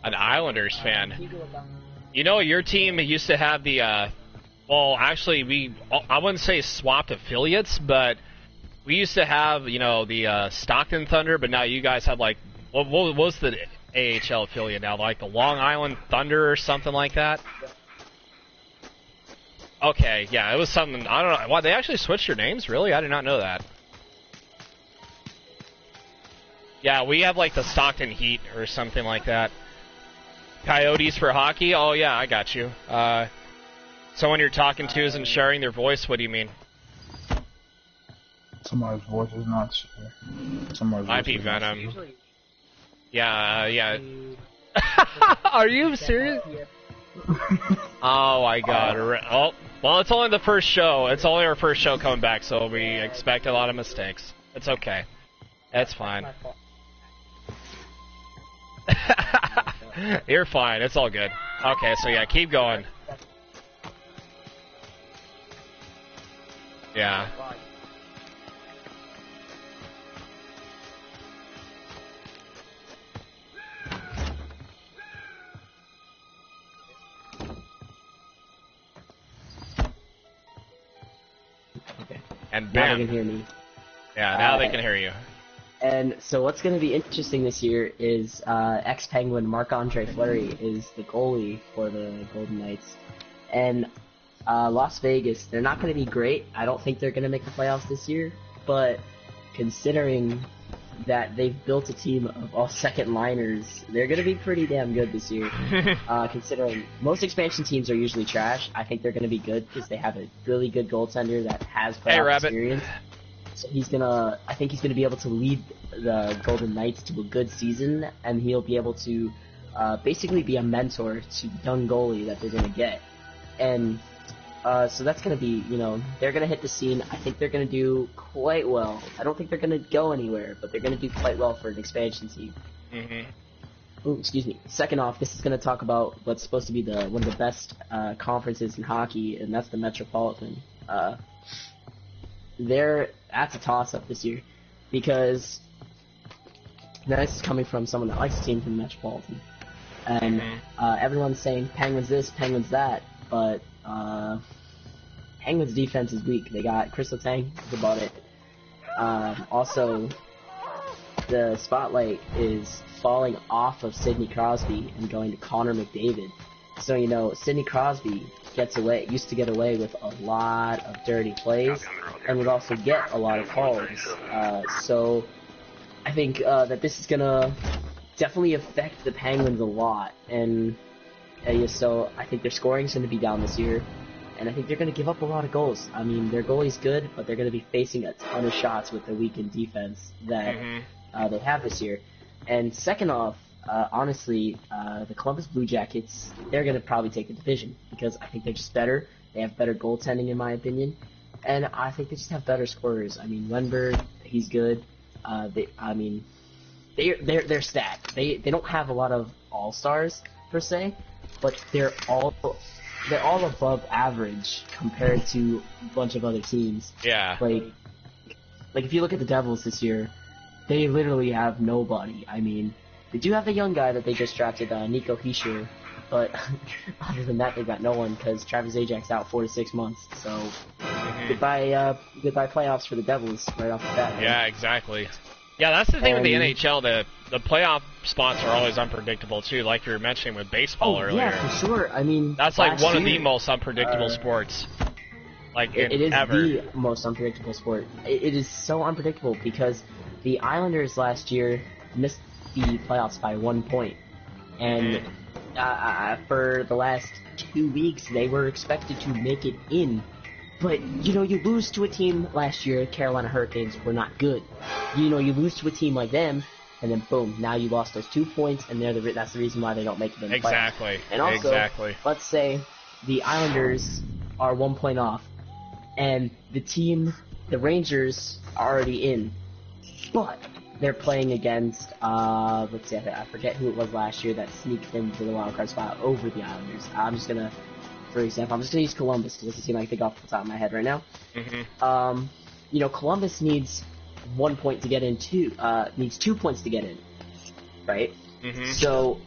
An Islanders fan. You know, your team used to have the, well, actually, I wouldn't say swapped affiliates, but we used to have, you know, the Stockton Thunder, but now you guys have, like, what was the AHL affiliate now? Like the Long Island Thunder or something like that? Okay, yeah, it was something, I don't know. Why, they actually switched your names? Really? I did not know that. Yeah, we have, like, the Stockton Heat or something like that. Coyotes for hockey? Oh, yeah, I got you. Someone you're talking to isn't sharing their voice? What do you mean? Somebody's voice is not sharing. Somebody's voice IP Venom. Yeah, yeah. Are you serious? Oh, my God. Oh, well, it's only the first show. It's only our first show coming back, so we expect a lot of mistakes. It's okay. That's fine. You're fine. It's all good. Okay, so yeah, keep going. Yeah. Okay. And Now bam. they can hear me. Yeah, now they can hear you. And so what's going to be interesting this year is ex-Penguin Marc-Andre Fleury is the goalie for the Golden Knights. And Las Vegas, they're not going to be great. I don't think they're going to make the playoffs this year. But considering that they've built a team of all second liners. They're going to be pretty damn good this year. Considering most expansion teams are usually trash, I think they're going to be good because they have a really good goaltender that has playoff experience. So I think he's going to be able to lead the Golden Knights to a good season, and he'll be able to basically be a mentor to the young goalie that they're going to get. And so that's going to be, they're going to hit the scene. I think they're going to do quite well. I don't think they're going to go anywhere, but they're going to do quite well for an expansion team. Ooh, excuse me. Second off, this is going to talk about what's supposed to be one of the best conferences in hockey, and that's the Metropolitan. That's a toss-up this year, because this is coming from someone that likes a team from the Metropolitan. And everyone's saying Penguins this, Penguins that, but Penguins' defense is weak. They got Chris Letang, that's about it. Also, the spotlight is falling off of Sidney Crosby and going to Connor McDavid. So, Sidney Crosby used to get away with a lot of dirty plays and would also get a lot of calls. So I think that this is going to definitely affect the Penguins a lot. And so I think their scoring is going to be down this year. And I think they're going to give up a lot of goals. I mean, their goalie's good, but they're going to be facing a ton of shots with the weakened defense that they have this year. And second off, honestly, the Columbus Blue Jackets, they're going to probably take the division because I think they're just better. They have better goaltending, in my opinion. And I think they just have better scorers. I mean, Wenberg, he's good. They're stacked. They don't have a lot of all-stars, per se, but they're all above average compared to a bunch of other teams. Yeah. Like if you look at the Devils this year, they literally have nobody. I mean, they do have the young guy that they just drafted, Nico Hischier, but other than that, they've got no one because Travis Zajak's out 4 to 6 months. So goodbye playoffs for the Devils right off the bat. Right? Yeah, exactly. Yeah, that's the thing with the NHL. The playoff spots are always unpredictable too, like you were mentioning with baseball earlier. Yeah, for sure. I mean, that's like one of the most unpredictable sports. It is ever. The most unpredictable sport. It is so unpredictable because the Islanders last year missed the playoffs by 1 point, and for the last 2 weeks they were expected to make it in. But you lose to a team last year. Carolina Hurricanes were not good. You lose to a team like them, and then boom, now you lost those 2 points, and that's the reason why they don't make it in the Exactly. playoffs. And also, let's say the Islanders are 1 point off, and the Rangers are already in, but they're playing against, let's see, I forget who it was last year that sneaked into the wild card spot over the Islanders. For example, I'm just going to use Columbus because it's a team I can think off the top of my head right now. Columbus needs 1 point to get in, needs 2 points to get in, right? So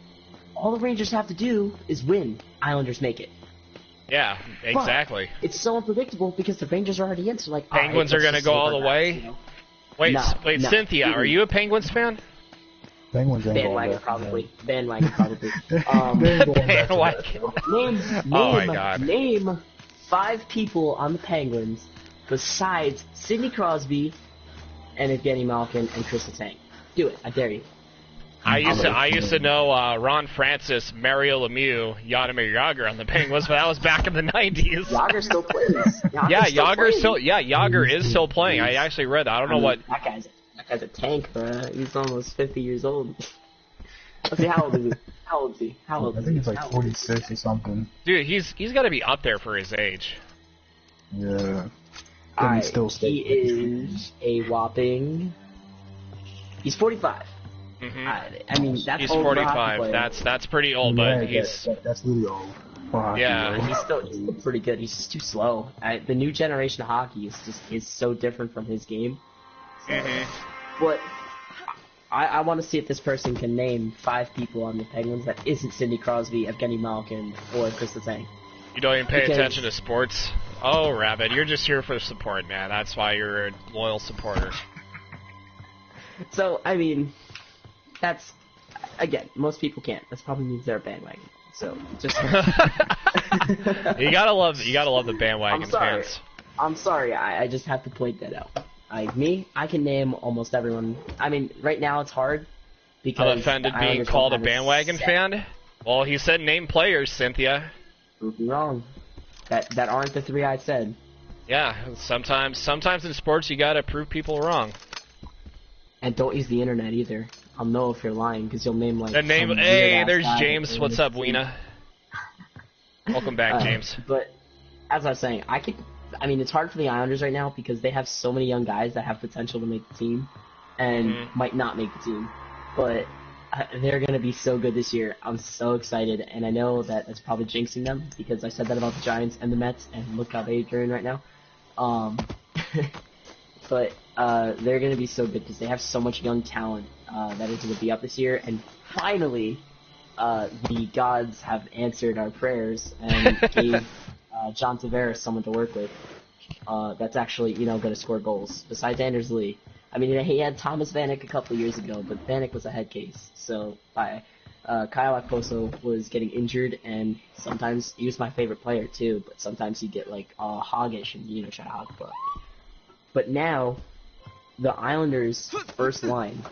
all the Rangers have to do is win. Islanders make it. Yeah, exactly. But it's so unpredictable because the Rangers are already in, so Penguins are going to go all the way? Wait, Cynthia, are you a Penguins fan? Penguins ain't Bandwagon, probably. Bandwagon, probably. Name 5 people on the Penguins besides Sidney Crosby and Evgeny Malkin and Chris Letang. Do it. I dare you. I used to know Ron Francis, Mario Lemieux, Jaromir Jagr on the Penguins, but that was back in the 90s. Jagr still plays. Jagr is still playing. I actually read that. I don't know what. That guy's a tank, bro. He's almost 50 years old. Let's see, how old is he? I think he's like 46 or something. Dude, he's got to be up there for his age. Yeah. He is a whopping. He's 45. I mean, that's he's old 45. That's pretty old, but that's really old. Yeah, he's still pretty good. He's just too slow. The new generation of hockey is so different from his game. But I want to see if this person can name 5 people on the Penguins that isn't Sidney Crosby, Evgeny Malkin, or Chris Letang. You don't even pay attention to sports? Oh, Rabbit, you're just here for support, man. That's why you're a loyal supporter. So, I mean, that's, again, most people can't. That probably means they're a bandwagon. So, just... you gotta love the bandwagon fans. I'm sorry, I just have to point that out. I can name almost everyone. I mean, right now it's hard because I'm offended being called a bandwagon fan. Well, he said name players, Cynthia. Prove me wrong. That aren't the three I said. Yeah, sometimes in sports you gotta prove people wrong. And don't use the internet either. I'll know if you're lying because you'll name like. The name. Hey, there's James. What's up, Weena? Welcome back, James. But as I was saying, I mean, it's hard for the Islanders right now because they have so many young guys that have potential to make the team and might not make the team. But they're going to be so good this year. I'm so excited, and I know that that's probably jinxing them because I said that about the Giants and the Mets, and look how they're doing right now. But they're going to be so good because they have so much young talent that is going to be up this year. And finally, the gods have answered our prayers and gave John Tavares someone to work with that's actually, going to score goals, besides Anders Lee. I mean, he had Thomas Vanek a couple of years ago, but Vanek was a head case. So, Kyle Okposo was getting injured, and sometimes he was my favorite player too, but sometimes he'd get hoggish and, try to hog the puck. But now, the Islanders' first line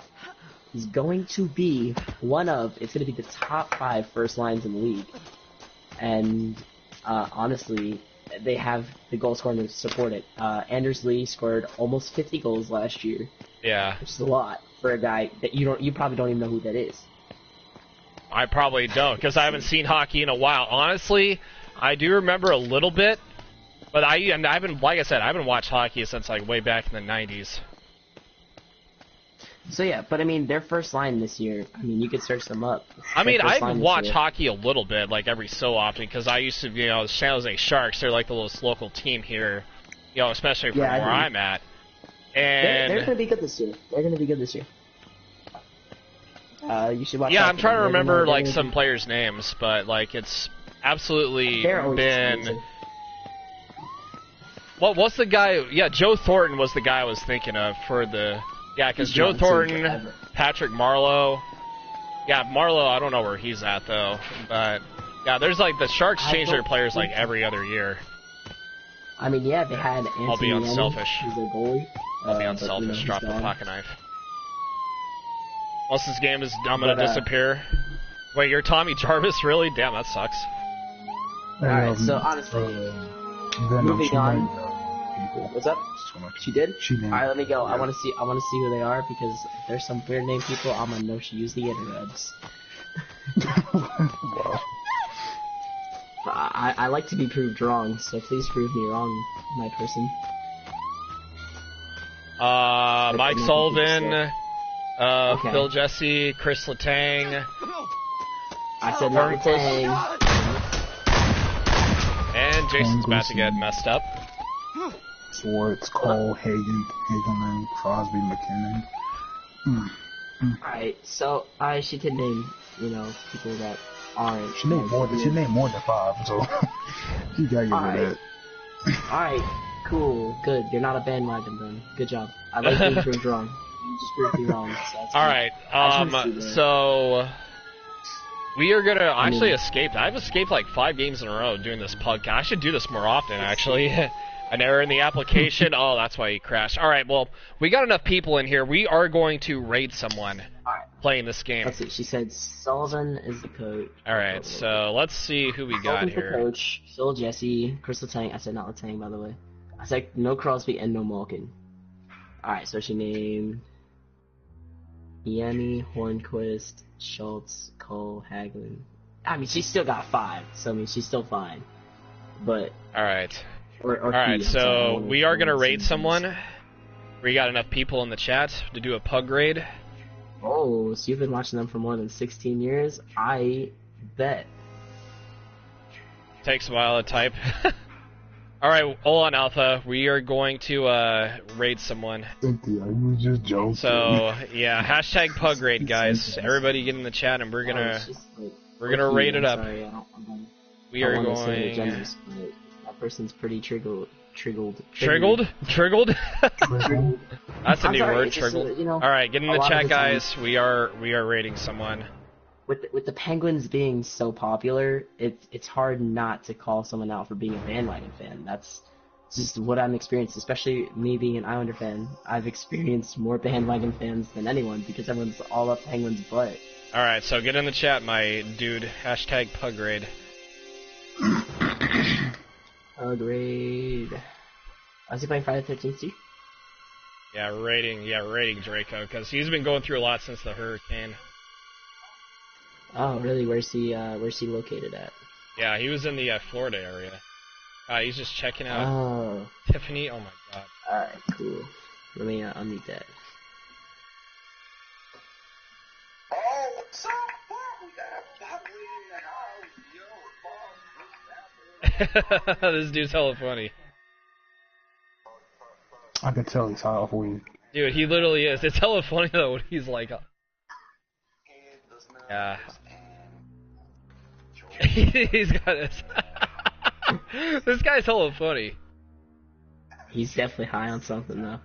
is going to be it's going to be the top 5 first lines in the league. And, honestly, they have the goal scoring to support it. Anders Lee scored almost 50 goals last year. Yeah. Which is a lot for a guy that you probably don't even know who that is. I probably don't, because I haven't seen hockey in a while. Honestly, I do remember a little bit, but I haven't watched hockey since way back in the 90s. So yeah, but I mean, their first line this year, I mean, you could search them up. I mean, I watch hockey a little bit, every so often, because I used to, the San Jose Sharks, they're the local team here, especially from where I'm at. And they're going to be good this year. You should watch. Yeah, I'm trying to remember, some players' names, but, it's absolutely been... What's the guy... Yeah, Joe Thornton was the guy I was thinking of for the... Yeah, because Joe Thornton, Patrick Marleau. Yeah, Marleau, I don't know where he's at, though. But, yeah, there's, the Sharks change their players, every other year. I mean, yeah, they had Anthony I'll be unselfish. Who's their goalie. I'll be unselfish. Drop the pocket knife. Once this game is, I'm going to disappear. Wait, you're Tommy Jarvis? Really? Damn, that sucks. Alright, so honestly, moving on. What's up? She did? Alright, let me go. I want to see who they are because if there's some weird name people, I'm gonna know she used the interwebs. Wow. I like to be proved wrong, so please prove me wrong, my person. Mike Sullivan, Phil Jesse, Chris Letang. I said not Letang. And Jason's about to get messed up. Swartz, Cole, Hagelman, Crosby, McKinnon. Alright, so she can name, people that aren't. She named more than 5, so you gotta get rid of that. Alright, cool, good. You're not a bandwagon then. Good job. I like being proved wrong. You just proved me wrong. So alright, so we are gonna actually escape. I've escaped 5 games in a row doing this Pug-Cast. I should do this more often, actually. An error in the application. Oh, that's why he crashed. All right, well, we got enough people in here. We are going to raid someone playing this game. Let's see. She said Sullivan is the coach. All right, so let's see who we got here. The coach. Phil Jesse, Chris Letang. I said not Letang, by the way. I said no Crosby and no Malkin. All right, so she named Iemi, Hornquist, Schultz, Cole, Hagelin. I mean, she's still got 5, so I mean, she's still fine. But all right. Alright, so we are going to raid someone. We got enough people in the chat to do a pug raid. Oh, so you've been watching them for more than 16 years? I bet. Takes a while to type. Alright, hold on, Alpha. We are going to raid someone. Cynthia, you was just joking. So, yeah, hashtag pug raid, guys. Everybody get in the chat and we're going to raid it up. Sorry, we are going... That person's pretty triggled. Triggled? That's a new word, triggled. Alright, get in the chat, guys. We are raiding someone. With the Penguins being so popular, it's hard not to call someone out for being a bandwagon fan. That's just what I'm experiencing, especially me being an Islander fan. I've experienced more bandwagon fans than anyone because everyone's all up Penguin's butt. Alright, so get in the chat, my dude. Hashtag Pugrade. Pugrade. Was he playing Friday the 13th too? Yeah, rating Draco, because he's been going through a lot since the hurricane. Oh, really? Where's he located at? Yeah, he was in the Florida area. He's just checking out Tiffany. Oh my god. Alright, cool. Let me unmute that. Oh, what's up? This dude's hella funny. I can tell he's high off weed. Dude, he literally is. It's hella funny though when he's like... Yeah. He's got this. This guy's hella funny. He's definitely high on something though.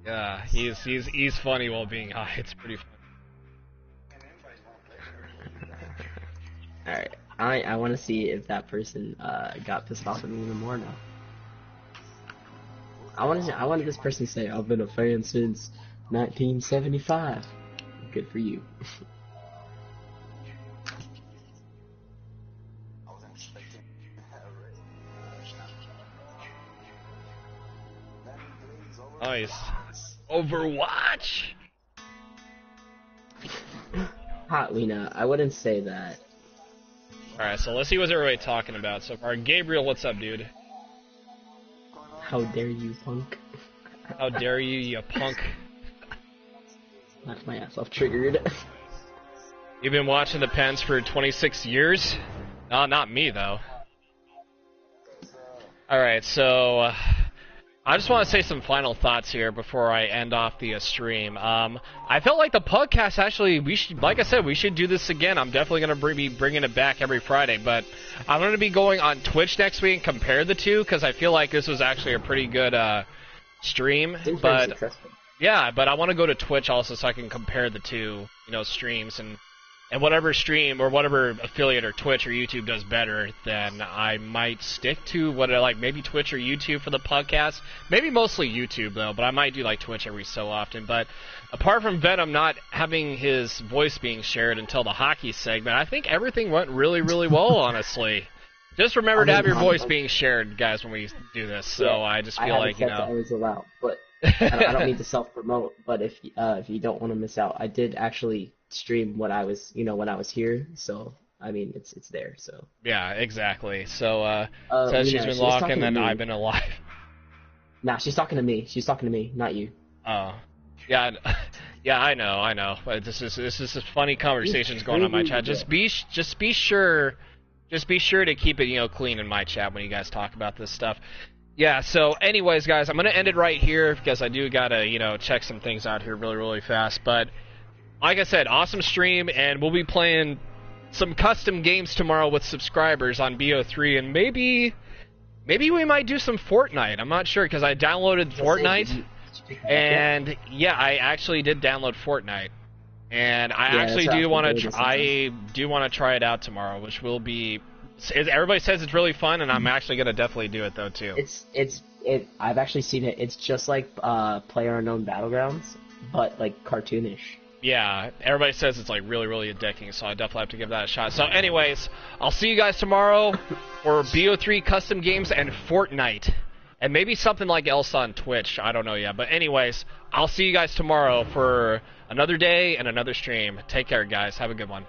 Yeah, he's funny while being high. It's pretty funny. Alright, I want to see if that person got pissed off at me even more now. I wanted this person to say, I've been a fan since 1975. Good for you. Nice. Overwatch? Hot Lena, I wouldn't say that. Alright, so let's see what everybody's talking about so far. Gabriel, what's up, dude? How dare you, punk? How dare you punk? Knocked my ass off triggered. You've been watching the Pens for 26 years? No, not me, though. Alright, so... I just want to say some final thoughts here before I end off the stream. I felt like the Pug-Cast actually, like I said, we should do this again. I'm definitely going to be bringing it back every Friday, but I'm going to be going on Twitch next week and compare the two because I feel like this was actually a pretty good stream. But yeah, but I want to go to Twitch also so I can compare the two, streams and whatever stream or whatever affiliate or Twitch or YouTube does better, then I might stick to what I like, maybe Twitch or YouTube for the podcast. Maybe mostly YouTube, though, but I might do, like, Twitch every so often. But apart from Venom not having his voice being shared until the hockey segment, I think everything went really, really well, honestly. Just remember to have your voice being shared, guys, when we do this. So yeah, I just feel like, I always allow, but I don't mean to self-promote, but if you don't want to miss out, I did actually stream what I was, when I was here, so I mean it's there. So yeah, exactly. So says she's been locked and then I've been alive. Nah, she's talking to me. She's talking to me, not you. Oh, yeah, I know. But this is funny conversations going on in my chat. Just be sure to keep it clean in my chat when you guys talk about this stuff. Yeah, so anyways, guys, I'm gonna end it right here because I do gotta check some things out here really, really fast, but. Like I said, awesome stream, and we'll be playing some custom games tomorrow with subscribers on BO3, and maybe we might do some Fortnite. I'm not sure, because I downloaded Fortnite, and yeah, I actually did download Fortnite, and I actually do want to try it out tomorrow, which will be. Everybody says it's really fun, and I'm actually gonna definitely do it though too. I've actually seen it. It's just like PlayerUnknown Battlegrounds, but like cartoonish. Yeah, everybody says it's like really, really addicting, so I definitely have to give that a shot. So anyways, I'll see you guys tomorrow for BO3 custom games and Fortnite. And maybe something like else on Twitch, I don't know yet. But anyways, I'll see you guys tomorrow for another day and another stream. Take care, guys. Have a good one.